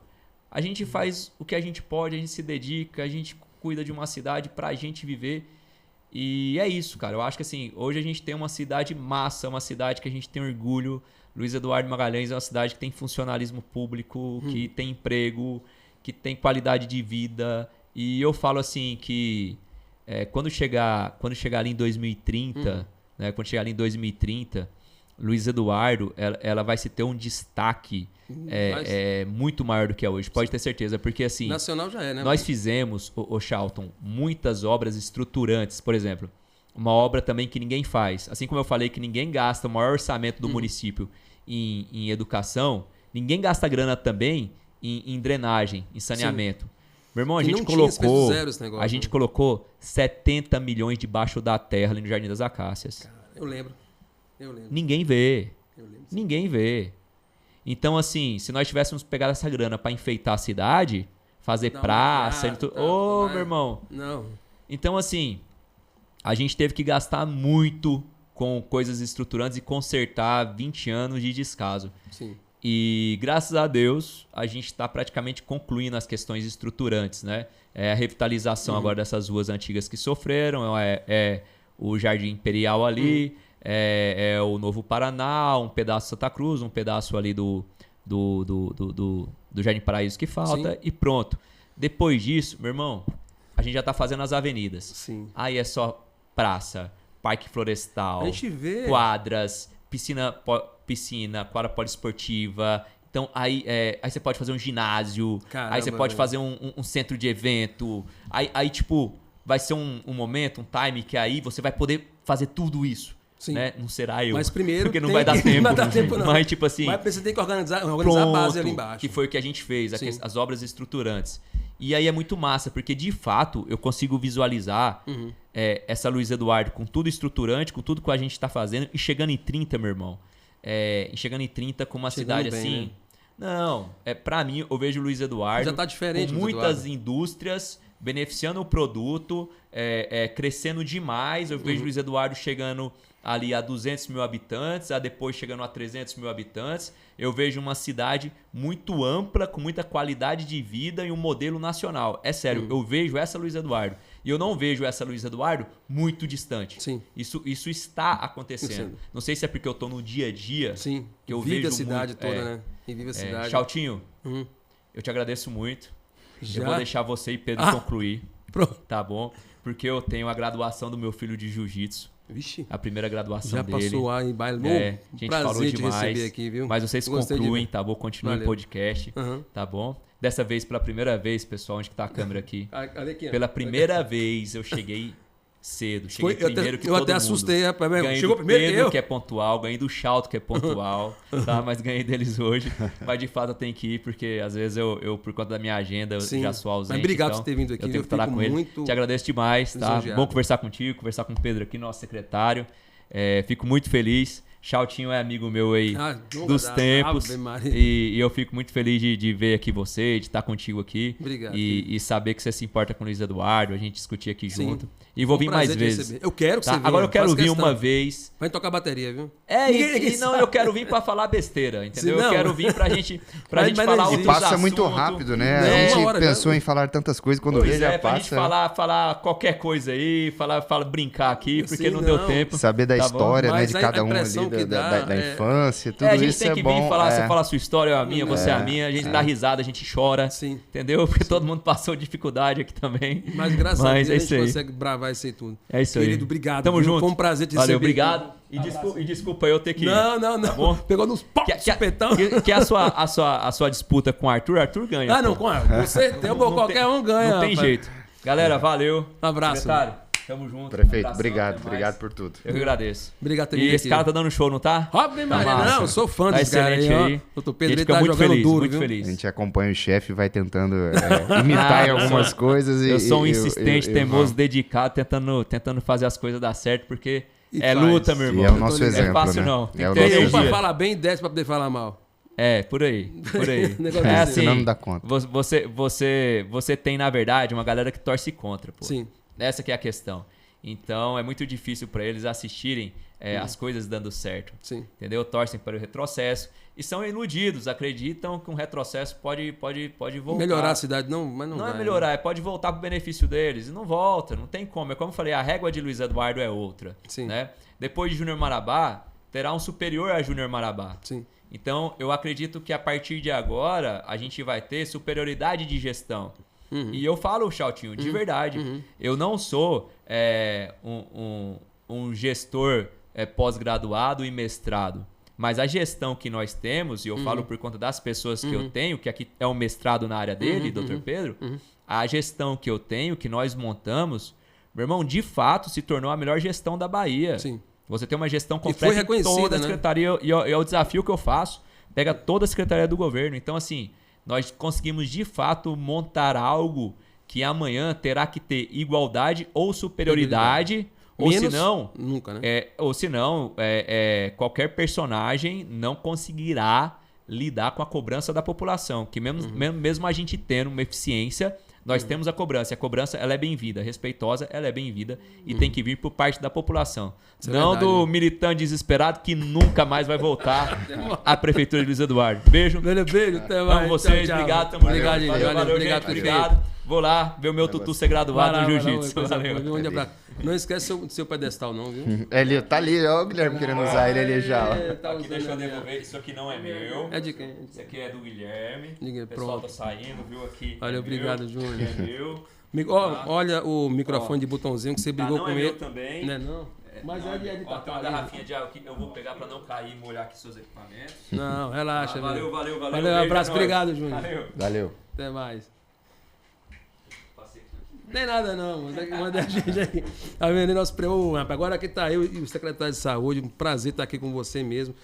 A gente faz o que a gente pode, a gente se dedica, a gente cuida de uma cidade pra gente viver. E é isso, cara. Eu acho que, assim, hoje a gente tem uma cidade massa, uma cidade que a gente tem orgulho. Luiz Eduardo Magalhães é uma cidade que tem funcionalismo público, que tem emprego, que tem qualidade de vida. E eu falo, assim, que... quando chegar ali em 2030, né, quando chegar ali em 2030, Luiz Eduardo, ela vai se ter um destaque muito maior do que é hoje. Pode ter certeza, porque assim... Nacional já é, né? Nós fizemos, o Charlton, muitas obras estruturantes. Por exemplo, uma obra também que ninguém faz. Assim como eu falei que ninguém gasta o maior orçamento do município em educação, ninguém gasta grana também em drenagem, em saneamento. Sim. Meu irmão, a gente colocou 70 milhões debaixo da terra ali no Jardim das Acácias. Cara, eu lembro. Ninguém vê. Ninguém vê. Então, assim, se nós tivéssemos pegado essa grana para enfeitar a cidade, fazer praça... meu irmão. Não. Então, assim, a gente teve que gastar muito com coisas estruturantes e consertar 20 anos de descaso. Sim. E, graças a Deus, a gente está praticamente concluindo as questões estruturantes, né? A revitalização agora dessas ruas antigas que sofreram, o Jardim Imperial ali, é o Novo Paraná, um pedaço de Santa Cruz, um pedaço ali do Jardim Paraíso que falta. Sim. E pronto. Depois disso, meu irmão, a gente já está fazendo as avenidas. Sim. Aí é só praça, parque florestal, a gente vê quadras, piscina, quadra poliesportiva. Então, aí você pode fazer um ginásio. Caramba, aí você pode fazer um centro de evento. Aí, tipo, vai ser um momento, um time que aí você vai poder fazer tudo isso. Sim. Né? Não será eu. Mas primeiro porque não vai dar tempo. Não vai dar tempo, não. Mas, tipo assim... Mas você tem que organizar pronto, a base ali embaixo. Que foi o que a gente fez, as obras estruturantes. E aí é muito massa, porque de fato eu consigo visualizar essa Luiz Eduardo com tudo estruturante, com tudo que a gente está fazendo e chegando em 30, meu irmão. Chegando em 30 com uma cidade bem, assim... Né? Não, pra mim eu vejo o Luiz Eduardo já tá diferente, com muitas indústrias beneficiando o produto, crescendo demais. Eu vejo o Luiz Eduardo chegando ali a 200 mil habitantes, depois chegando a 300 mil habitantes. Eu vejo uma cidade muito ampla, com muita qualidade de vida e um modelo nacional. É sério, eu vejo essa Luiz Eduardo. E eu não vejo essa Luiz Eduardo muito distante. Sim. Isso está acontecendo. Não sei se é porque eu estou no dia a dia. Sim. Que eu vive vejo a cidade muito, toda, né? E vive a cidade. Chaltinho, eu te agradeço muito. Já? Eu vou deixar você e Pedro concluir. Pronto. Tá bom? Porque eu tenho a graduação do meu filho de jiu-jitsu. Vixe. A primeira graduação já dele. Já passou lá em baile. A gente falou demais. Aqui, viu? Mas vocês concluem, tá bom? Continuem o podcast, tá bom? Dessa vez, pela primeira vez, pessoal, onde que tá a câmera aqui? Aqui, pela primeira vez eu cheguei cedo. Cheguei primeiro que todo mundo. Eu até assustei, rapaz. Ganhei Chegou do primeiro Pedro, eu. que é pontual. Ganhei do Chalto, que é pontual. Tá? Mas ganhei deles hoje. Mas de fato eu tenho que ir, porque às vezes eu por conta da minha agenda, Sim. já sou ausente. Mas obrigado então, por ter vindo aqui. Eu tenho que falar com ele. Te agradeço demais, tá? Bom conversar contigo, conversar com o Pedro aqui, nosso secretário. Fico muito feliz. Chaltinho é amigo meu aí dos tempos. E eu fico muito feliz de ver aqui você, de estar contigo aqui. Obrigado. E saber que você se importa com o Luiz Eduardo, a gente discutir aqui junto. E vou vir mais vezes. Eu quero que você venha. Agora eu quero vir uma vez. Vai tocar bateria, viu? Não, eu quero vir pra falar besteira, entendeu? Eu quero vir pra gente falar outros passa assuntos. muito rápido, né? A gente pensou em falar tantas coisas, quando vê já pra passa. gente falar qualquer coisa aí, brincar aqui, porque não deu tempo. Saber da história, né, de cada um ali, da infância, tudo isso é bom. A gente tem que vir falar, você fala a sua história, eu a minha, você a minha, a gente dá risada, a gente chora, entendeu? Porque todo mundo passou dificuldade aqui também. Mas graças a Deus a gente consegue bravar isso aí tudo. É isso aí. Querido, obrigado. Tamo junto. Foi um prazer te receber. Valeu, obrigado. E desculpa eu ter que ir. Não. Tá bom? Pegou nos supetão. Que a sua disputa com o Arthur ganha. Não, com qualquer um ganha. Não tem jeito. Galera, valeu. Um abraço. Secretário, tamo junto. Prefeito, obrigado por tudo. Eu que agradeço. Obrigado por ter vindo. E esse cara tá dando show, não tá? Óbvio, Maria. Eu sou fã desse cara aí. Doutor Pedro, ele tá jogando duro, muito feliz. A gente acompanha o chefe e vai tentando imitar em algumas coisas. Eu sou um insistente, teimoso, dedicado, tentando fazer as coisas dar certo, porque luta, meu irmão. E é o nosso exemplo, é fácil, né? não. É o tem um pra falar bem e 10 pra poder falar mal. Por aí. É assim, senão não dá conta. Você tem, na verdade, uma galera que torce contra, pô. Sim. Essa que é a questão. Então, é muito difícil para eles assistirem as coisas dando certo. Sim. Entendeu? Torcem para o retrocesso e são iludidos, acreditam que um retrocesso pode voltar. Melhorar a cidade, mas não vai. Não é melhorar, pode voltar para o benefício deles. E não volta, não tem como. É como eu falei, a régua de Luiz Eduardo é outra. Sim. Né? Depois de Júnior Marabá, terá um superior a Júnior Marabá. Sim. Então, eu acredito que a partir de agora, a gente vai ter superioridade de gestão. E eu falo, Chaltinho, de verdade. Eu não sou um gestor pós-graduado e mestrado. Mas a gestão que nós temos, e eu falo por conta das pessoas que eu tenho, que aqui é um mestrado na área dele, Dr. Pedro, a gestão que eu tenho, que nós montamos, meu irmão, de fato se tornou a melhor gestão da Bahia. Sim. Você tem uma gestão foi completa em reconhecida, toda a né? secretaria, e é o desafio que eu faço. Pega toda a secretaria do governo. Então, assim, nós conseguimos de fato montar algo que amanhã terá que ter igualdade ou superioridade, ou Menos, senão, nunca, né? qualquer personagem não conseguirá lidar com a cobrança da população. Que mesmo a gente tendo uma eficiência, nós temos a cobrança. A cobrança ela é bem-vinda, respeitosa, ela é bem-vinda e tem que vir por parte da população. Isso é não verdade, do né? militante desesperado que nunca mais vai voltar à prefeitura de Luiz Eduardo. Beijo. Beijo, até mais. Amo vocês, Tchau, tchau. obrigado, tamo Obrigado, junto. gente. Valeu, Obrigado, gente, prefeito. obrigado. Vou lá ver o meu tutu ser graduado no jiu-jitsu. Valeu. Não esquece seu pedestal, não, viu? Ele tá ali, ó, o Guilherme querendo usar ele ali já. Ó. Tá Aqui usando deixa eu ali, ó. devolver. Isso aqui não é meu. É de quem? Isso aqui é do Guilherme. Diga, O pessoal pronto. tá saindo, viu? Aqui. Olha, é obrigado, meu, Júnior. É meu. Olha o microfone de botãozinho que você brigou não com é ele. meu também. Não é não? Mas é de Ó, tem uma Tatá. garrafinha de água aqui. Eu vou pegar pra não cair e molhar aqui seus equipamentos. Não, relaxa. Valeu. Valeu, Beijo, abraço. é nóis. Obrigado, Júnior. Valeu. Valeu. Até mais. Passei aqui. Não tem nada não, você que manda a gente aqui. Tá vendo? Nosso rapaz. Agora aqui tá eu e o secretário de saúde. Um prazer estar aqui com você mesmo.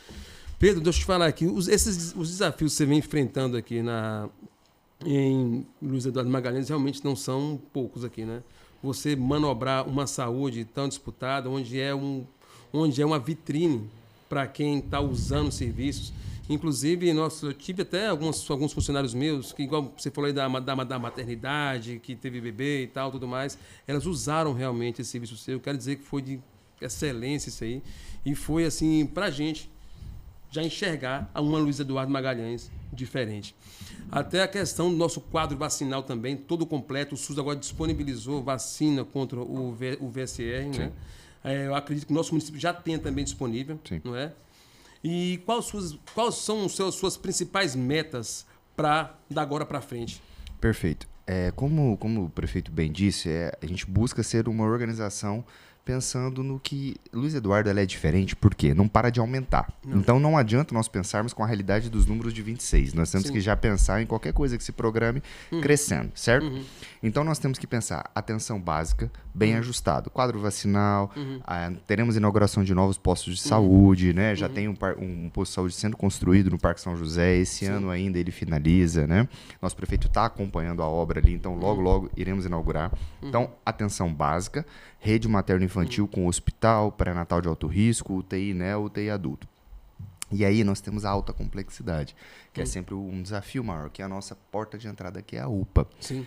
Pedro, deixa eu te falar aqui. Os desafios que você vem enfrentando aqui em Luiz Eduardo Magalhães realmente não são poucos aqui, né? Você manobrar uma saúde tão disputada, onde é uma vitrine para quem está usando os serviços. Inclusive, eu tive até alguns funcionários meus, que igual você falou aí da maternidade, que teve bebê e tal, tudo mais, elas usaram realmente esse serviço seu. Eu quero dizer que foi de excelência isso aí. E foi, assim, para a gente já enxergar uma Luiz Eduardo Magalhães diferente. Até a questão do nosso quadro vacinal também, todo completo. O SUS agora disponibilizou vacina contra o VSR, né? Eu acredito que o nosso município já tem também disponível, Sim. não é? E quais são suas principais metas para da agora para frente? Perfeito. Como o prefeito bem disse, a gente busca ser uma organização pensando no que Luiz Eduardo ela é diferente, porque não para de aumentar. Então não adianta nós pensarmos com a realidade dos números de 26. Nós temos que já pensar em qualquer coisa que se programe crescendo, certo? Então nós temos que pensar atenção básica, bem ajustado. Quadro vacinal, teremos inauguração de novos postos de saúde, né? Já tem um posto de saúde sendo construído no Parque São José. Esse ano ainda ele finaliza, né? Nosso prefeito está acompanhando a obra ali, então logo iremos inaugurar. Então, atenção básica, rede materno-infantil com hospital, pré-natal de alto risco, UTI, né? UTI adulto. E aí nós temos a alta complexidade, que é sempre um desafio maior, que é a nossa porta de entrada, que é a UPA. Sim.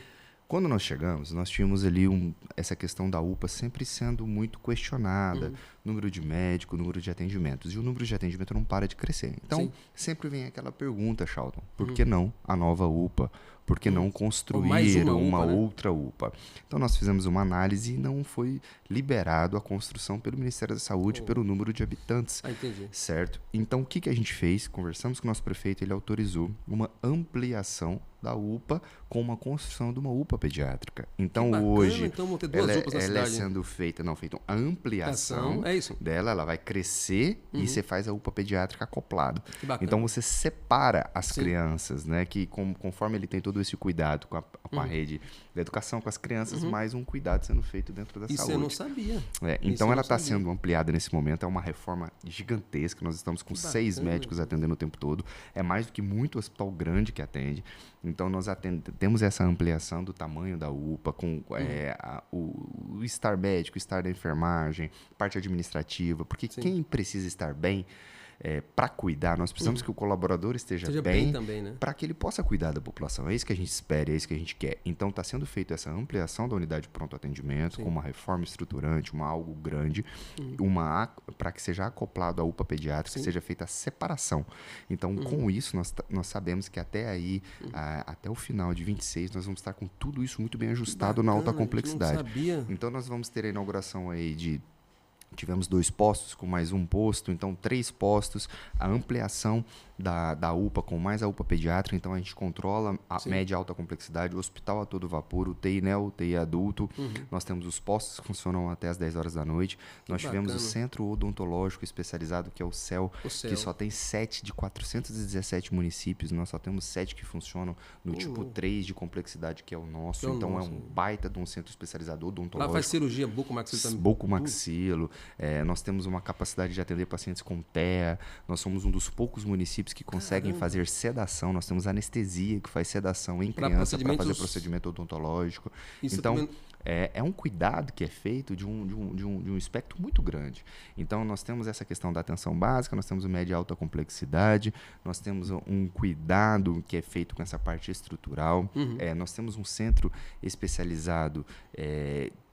Quando nós chegamos, nós tínhamos ali essa questão da UPA sempre sendo muito questionada, número de médico, número de atendimentos. E o número de atendimento não para de crescer. Então, sempre vem aquela pergunta, Charlton, por que não a nova UPA? Por que não construir uma UPA, né? outra UPA? Então, nós fizemos uma análise e não foi liberado a construção pelo Ministério da Saúde pelo número de habitantes. Entendi. Certo? Então, o que a gente fez? Conversamos com o nosso prefeito, ele autorizou uma ampliação da UPA com uma construção de uma UPA pediátrica. Então, bacana, hoje, então vão ter duas UPAs na ela é cidade. sendo feita a ampliação É isso. dela, ela vai crescer e você faz a UPA pediátrica acoplado. Que bacana. Então, você separa as crianças, né? Que conforme ele tem todo esse cuidado com a rede da educação, com as crianças, mais um cuidado sendo feito dentro da Isso saúde. eu não sabia. Então, ela está sendo ampliada nesse momento. É uma reforma gigantesca. Nós estamos com 6 médicos atendendo o tempo todo. É mais do que muito hospital grande que atende. Então, nós temos essa ampliação do tamanho da UPA, com o estar médico, estar da enfermagem, parte administrativa. Porque quem precisa estar bem, para cuidar, nós precisamos que o colaborador esteja bem também, né? para que ele possa cuidar da população. É isso que a gente espera, é isso que a gente quer. Então, está sendo feita essa ampliação da unidade de pronto atendimento, com uma reforma estruturante, algo grande, para que seja acoplado à UPA pediátrica, seja feita a separação. Então, com isso, nós sabemos que até aí, até o final de 26, nós vamos estar com tudo isso muito bem ajustado na alta complexidade. Não sabia. Então, nós vamos ter a inauguração aí Tivemos 2 postos com mais um posto, então 3 postos, a ampliação da UPA com mais a UPA pediátrica, então a gente controla a Sim. média e alta complexidade, o hospital a todo vapor, UTI neo, UTI adulto, nós temos os postos que funcionam até as 10 horas da noite, nós tivemos o bacana. Centro Odontológico Especializado, que é o CEL, O CEL. que só tem 7 de 417 municípios, nós só temos 7 que funcionam no tipo 3 de complexidade, que é o nosso, Que é o então nosso, é um né? baita de um centro especializado Lá odontológico. faz cirurgia bucomaxilo também. Bucomaxilo, nós temos uma capacidade de atender pacientes com TEA, nós somos um dos poucos municípios que conseguem fazer sedação, nós temos anestesia que faz sedação em Pra criança para fazer procedimentos- procedimento odontológico. Isso Então, também- é um cuidado que é feito de um espectro muito grande. Então, nós temos essa questão da atenção básica, nós temos o média e alta complexidade, nós temos um cuidado que é feito com essa parte estrutural, nós temos um centro especializado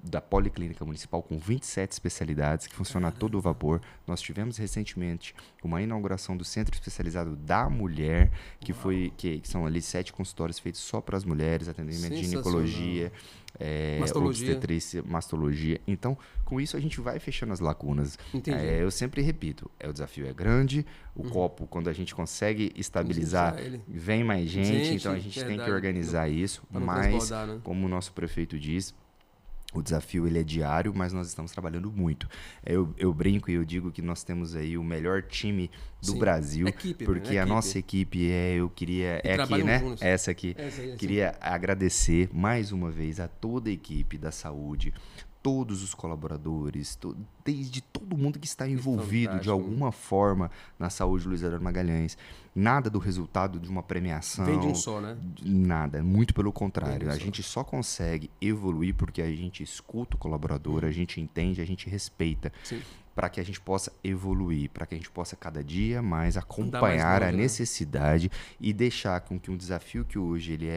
da Policlínica Municipal com 27 especialidades que funciona a todo vapor. Nós tivemos recentemente uma inauguração do Centro Especializado da Mulher, que são ali 7 consultórios feitos só para as mulheres, atendimento de ginecologia, Mastologia. obstetrícia, mastologia. Então, com isso a gente vai fechando as lacunas. Entendi. Eu sempre repito, o desafio é grande, o copo, quando a gente consegue estabilizar, Usar ele. vem mais gente, então a Gente, gente tem que verdade. organizar isso, Pra não mas, transbordar, né? como o nosso prefeito diz, o desafio ele é diário, mas nós estamos trabalhando muito. Eu brinco e eu digo que nós temos aí o melhor time do Sim. Brasil, Equipe, porque né? a Equipe. nossa equipe eu queria... É aqui, trabalham né? juntos. Essa aqui. Essa aí, Queria agradecer mais uma vez a toda a equipe da saúde, todos os colaboradores, desde todo mundo que está envolvido de fantástico. alguma forma na saúde Luiz Eduardo Magalhães. Nada do resultado de uma premiação. Vem de um só, né? Nada, muito pelo contrário. Vem de um A só. gente só consegue evoluir porque a gente escuta o colaborador, a gente entende, a gente respeita. Sim. Para que a gente possa evoluir, para que a gente possa cada dia mais acompanhar a longe, né? necessidade e deixar com que um desafio que hoje ele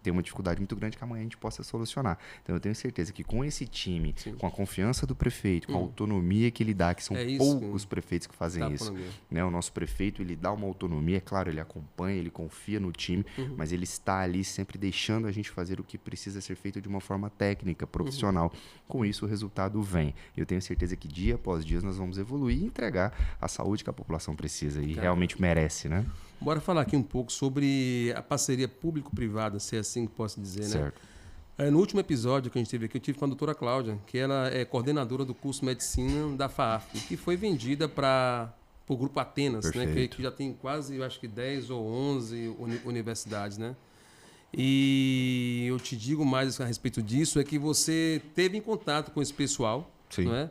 tem uma dificuldade muito grande que amanhã a gente possa solucionar. Então eu tenho certeza que com esse time, Sim. com a confiança do prefeito, com a autonomia que ele dá, que são É isso poucos prefeitos que fazem Tá isso. por ninguém. Né? O nosso prefeito, ele dá uma autonomia, é claro, ele acompanha, ele confia no time, mas ele está ali sempre deixando a gente fazer o que precisa ser feito de uma forma técnica, profissional. Com isso, o resultado vem. Eu tenho certeza que dia após dia nós vamos evoluir e entregar a saúde que a população precisa e realmente merece, né? Bora falar aqui um pouco sobre a parceria público-privada, se é assim que posso dizer, né? Certo. No último episódio que a gente teve aqui, eu tive com a doutora Cláudia, que ela é coordenadora do curso de Medicina da FAAP, que foi vendida para o Grupo Atenas, né? Perfeito. Que já tem quase, eu acho que 10 ou 11 universidades, né? E eu te digo mais a respeito disso, é que você teve em contato com esse pessoal, Sim. não é?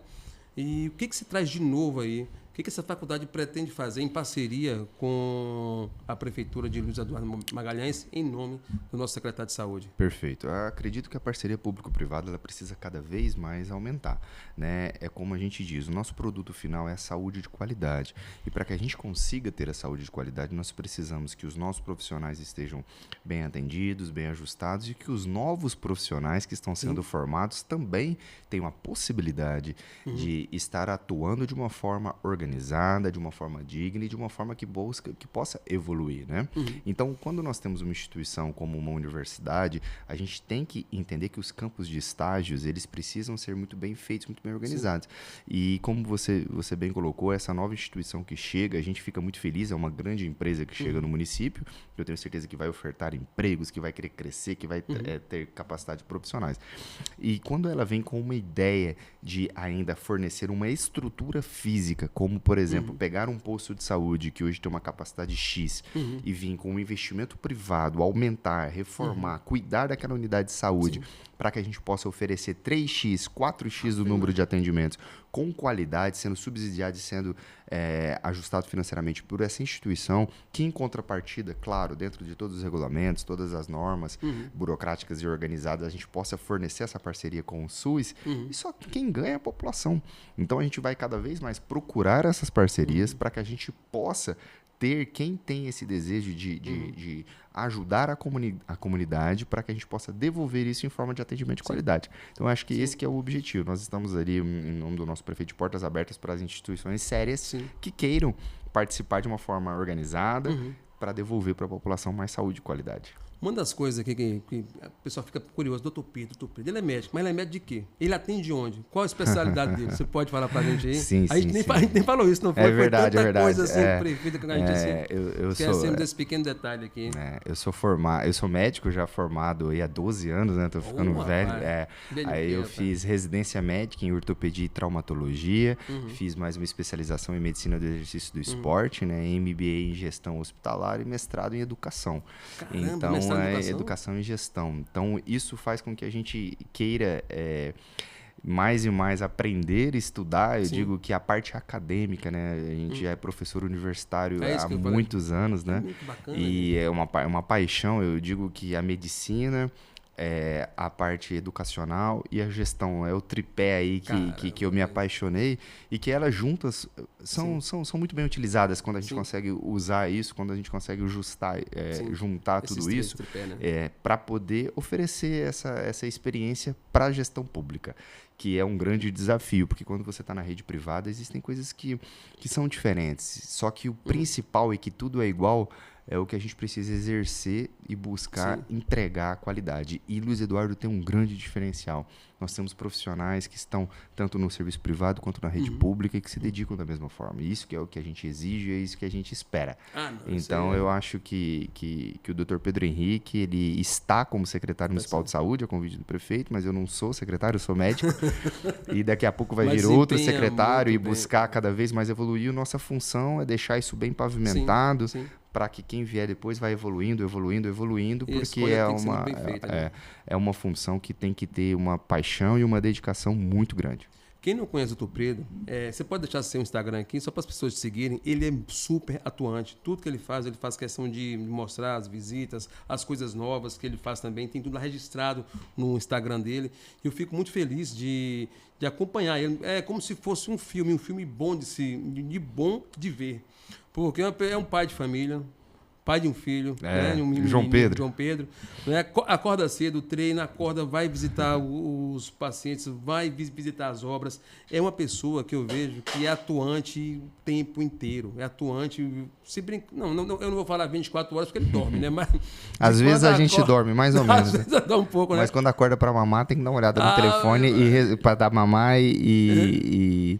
E o que se traz de novo aí? O que essa faculdade pretende fazer em parceria com a Prefeitura de Luiz Eduardo Magalhães, em nome do nosso secretário de Saúde? Perfeito. Eu acredito que a parceria público-privada ela precisa cada vez mais aumentar, né? É como a gente diz, o nosso produto final é a saúde de qualidade. E para que a gente consiga ter a saúde de qualidade, nós precisamos que os nossos profissionais estejam bem atendidos, bem ajustados e que os novos profissionais que estão sendo formados também tenham a possibilidade de estar atuando de uma forma organizada, de uma forma digna e de uma forma que possa evoluir, né? Então, quando nós temos uma instituição como uma universidade, a gente tem que entender que os campos de estágios, eles precisam ser muito bem feitos, muito bem organizados. E como você bem colocou, essa nova instituição que chega, a gente fica muito feliz, é uma grande empresa que chega no município, eu tenho certeza que vai ofertar empregos, que vai querer crescer, que vai ter capacidade profissionais. E quando ela vem com uma ideia de ainda fornecer uma estrutura física, como, por exemplo, pegar um posto de saúde que hoje tem uma capacidade X e vir com um investimento privado, aumentar, reformar, cuidar daquela unidade de saúde, para que a gente possa oferecer 3x, 4x do número de atendimentos com qualidade, sendo subsidiado e sendo ajustado financeiramente por essa instituição, que em contrapartida, claro, dentro de todos os regulamentos, todas as normas burocráticas e organizadas, a gente possa fornecer essa parceria com o SUS, e só quem ganha é a população. Então a gente vai cada vez mais procurar essas parcerias para que a gente possa ter quem tem esse desejo de ajudar a comunidade para que a gente possa devolver isso em forma de atendimento de qualidade. Então, eu acho que esse que é o objetivo. Nós estamos ali, em nome do nosso prefeito, de portas abertas para as instituições sérias que queiram participar de uma forma organizada para devolver para a população mais saúde e qualidade. Uma das coisas aqui que o pessoal fica curioso, doutor Pedro, ele é médico, mas ele é médico de quê? Ele atende onde? Qual a especialidade dele? Você pode falar pra gente aí? Sim, a gente nem falou isso, não foi? É verdade, foi é tanta verdade. coisa assim, prefeita que a gente esquecemos desse pequeno detalhe aqui. Eu sou médico já formado aí há 12 anos, né? Tô ficando velho. Aí eu fiz residência médica em ortopedia e traumatologia, fiz mais uma especialização em medicina do exercício do esporte, né? MBA em gestão hospitalar e mestrado em educação. Caramba, então, mestrado em educação e gestão. Então, isso faz com que a gente queira mais e mais aprender, estudar. Eu digo que a parte acadêmica, né? A gente é professor universitário há muitos anos, né? Muito bacana, e é uma paixão. Eu digo que a medicina, a parte educacional e a gestão é o tripé aí que eu me apaixonei, e que elas juntas são muito bem utilizadas quando a gente consegue usar isso, quando a gente consegue juntar tudo isso, para poder oferecer essa experiência para a gestão pública, que é um grande desafio, porque quando você está na rede privada existem coisas que são diferentes, só que o principal e que tudo é igual é o que a gente precisa exercer e buscar entregar a qualidade. E Luiz Eduardo tem um grande diferencial. Nós temos profissionais que estão tanto no serviço privado quanto na rede pública e que se dedicam da mesma forma. E isso que é o que a gente exige, é isso que a gente espera. Então, eu acho que o Dr. Pedro Henrique, ele está como secretário municipal de saúde, a convite do prefeito, mas eu não sou secretário, eu sou médico. E daqui a pouco vai vir outro secretário e buscar cada vez mais evoluir. Nossa função é deixar isso bem pavimentado, para que quem vier depois vai evoluindo, porque é uma função que tem que ter uma paixão e uma dedicação muito grande. Quem não conhece o Dr. Pedro, você pode deixar seu Instagram aqui, só para as pessoas te seguirem. Ele é super atuante. Tudo que ele faz questão de mostrar as visitas, as coisas novas que ele faz também. Tem tudo lá registrado no Instagram dele. E eu fico muito feliz de acompanhar ele. É como se fosse um filme bom bom de ver. Porque é um pai de família, pai de um filho, João Pedro, né? Acorda cedo, treina, vai visitar os pacientes, vai visitar as obras. É uma pessoa que eu vejo que é atuante o tempo inteiro, se brinca, eu não vou falar 24 horas porque ele dorme, né? Mas às vezes a gente dorme, mais ou menos. Às vezes dá um pouco, né? Mas quando acorda para mamar, tem que dar uma olhada no telefone para dar mamar e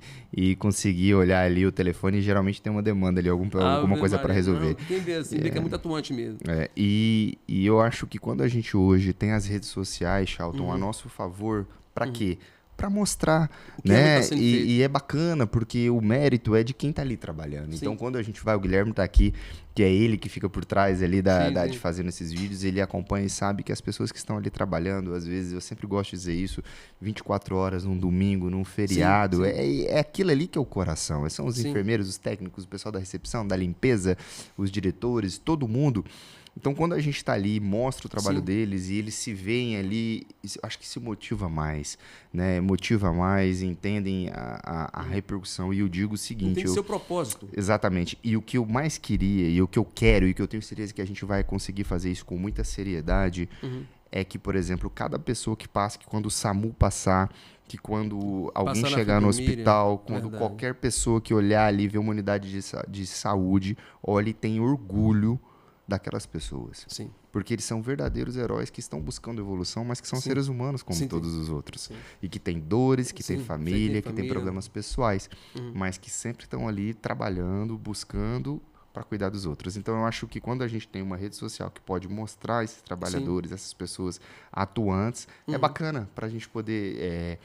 conseguir olhar ali o telefone, e geralmente tem uma demanda ali, alguma coisa para resolver. Quem vê assim, vê que é muito atuante mesmo. E eu acho que quando a gente hoje tem as redes sociais, Charlton, a nosso favor, para quê? Para mostrar, né? E é bacana, porque o mérito é de quem está ali trabalhando. Então, quando a gente vai, o Guilherme está aqui, que é ele que fica por trás ali de fazendo esses vídeos, ele acompanha e sabe que as pessoas que estão ali trabalhando, às vezes, eu sempre gosto de dizer isso, 24 horas num domingo, num feriado, é aquilo ali que é o coração. São os enfermeiros, os técnicos, o pessoal da recepção, da limpeza, os diretores, todo mundo. Então, quando a gente está ali, mostra o trabalho deles e eles se veem ali, acho que se motiva mais, né? Motiva mais, entendem a repercussão. E eu digo o seguinte... Tem seu propósito. Exatamente. E o que eu mais queria, e o que eu quero, e que eu tenho certeza que a gente vai conseguir fazer isso com muita seriedade, é que, por exemplo, cada pessoa que passa, que quando o SAMU passar, que quando alguém chegar no hospital, quando qualquer pessoa que olhar ali, ver uma unidade de saúde, olhe e tem orgulho daquelas pessoas. Porque eles são verdadeiros heróis que estão buscando evolução, mas que são seres humanos como todos os outros. E que têm dores, que têm família, que têm problemas pessoais, mas que sempre estão ali trabalhando, buscando para cuidar dos outros. Então, eu acho que quando a gente tem uma rede social que pode mostrar esses trabalhadores, essas pessoas atuantes, é bacana para a gente poder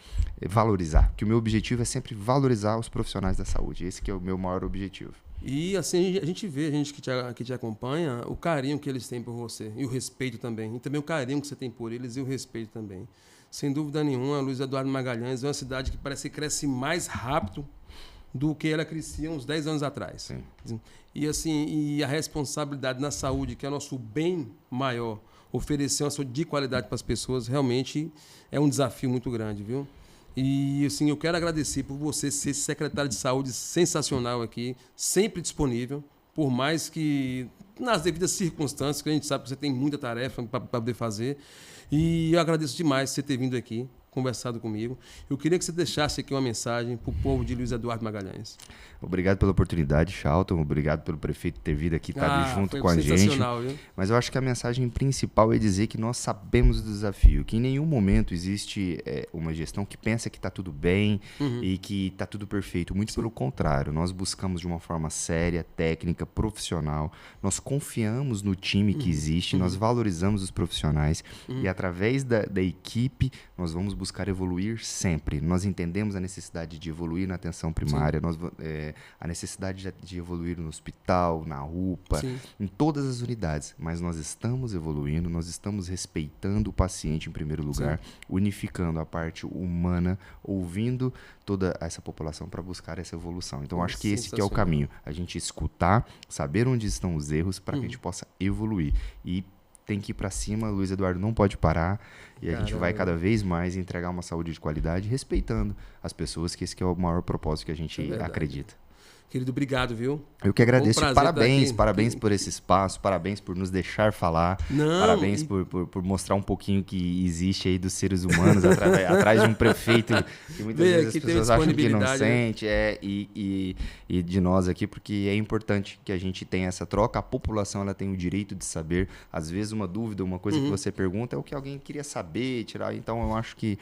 valorizar. Que o meu objetivo é sempre valorizar os profissionais da saúde. Esse que é o meu maior objetivo. E assim, a gente vê, a gente que te acompanha, o carinho que eles têm por você e o respeito também. E também o carinho que você tem por eles e o respeito também. Sem dúvida nenhuma, Luiz Eduardo Magalhães é uma cidade que parece que cresce mais rápido do que ela crescia uns 10 anos atrás. E assim, a responsabilidade na saúde, que é o nosso bem maior, oferecer uma saúde de qualidade para as pessoas, realmente é um desafio muito grande, viu? E assim, eu quero agradecer por você ser secretário de saúde sensacional aqui, sempre disponível, por mais que nas devidas circunstâncias, que a gente sabe que você tem muita tarefa para poder fazer. E eu agradeço demais você ter vindo aqui, conversado comigo. Eu queria que você deixasse aqui uma mensagem para o povo de Luiz Eduardo Magalhães. Obrigado pela oportunidade, Charlton. Obrigado pelo prefeito ter vindo aqui, estar ali junto com a gente. Viu? Mas eu acho que a mensagem principal é dizer que nós sabemos do desafio, que em nenhum momento existe uma gestão que pensa que está tudo bem e que está tudo perfeito. Muito pelo contrário, nós buscamos de uma forma séria, técnica, profissional. Nós confiamos no time que existe, nós valorizamos os profissionais e através da equipe nós vamos buscar evoluir sempre. Nós entendemos a necessidade de evoluir na atenção primária, a necessidade de evoluir no hospital, na UPA, em todas as unidades, mas nós estamos evoluindo, nós estamos respeitando o paciente em primeiro lugar, unificando a parte humana, ouvindo toda essa população para buscar essa evolução. Então, acho que esse que é o caminho, a gente escutar, saber onde estão os erros para que a gente possa evoluir. E tem que ir para cima, Luiz Eduardo não pode parar e a gente vai cada vez mais entregar uma saúde de qualidade, respeitando as pessoas, que esse que é o maior propósito que a gente acredita. Querido, obrigado, viu? Eu que agradeço. Parabéns por esse espaço, parabéns por nos deixar falar, parabéns por mostrar um pouquinho que existe aí dos seres humanos atrás de um prefeito que muitas vezes as pessoas acham que não sente, e de nós aqui, porque é importante que a gente tenha essa troca. A população ela tem o direito de saber, às vezes uma dúvida, uma coisa que você pergunta é o que alguém queria saber, tirar. Então eu acho que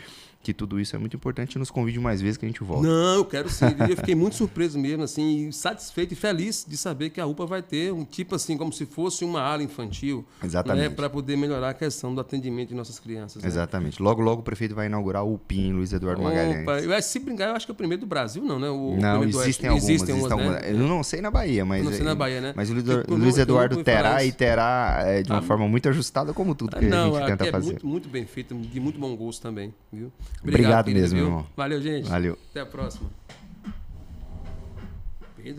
tudo isso é muito importante e nos convide mais vezes que a gente volta. Não, eu quero sim. Eu fiquei muito surpreso mesmo, assim, satisfeito e feliz de saber que a UPA vai ter um tipo assim, como se fosse uma ala infantil. Exatamente. Né, para poder melhorar a questão do atendimento de nossas crianças. Né? Exatamente. Logo o prefeito vai inaugurar o UPIM, Luiz Eduardo Magalhães. Se brincar, eu acho que é o primeiro do Brasil, não, né? Existem algumas. Né? Eu não sei na Bahia, mas... Não sei na Bahia, né? Mas o Luiz Eduardo terá de uma forma muito ajustada, como tudo que a gente tenta fazer. Muito, muito bem feito, de muito bom gosto também, viu? Obrigado mesmo, viu? irmão. Valeu, gente. Valeu. Até a próxima.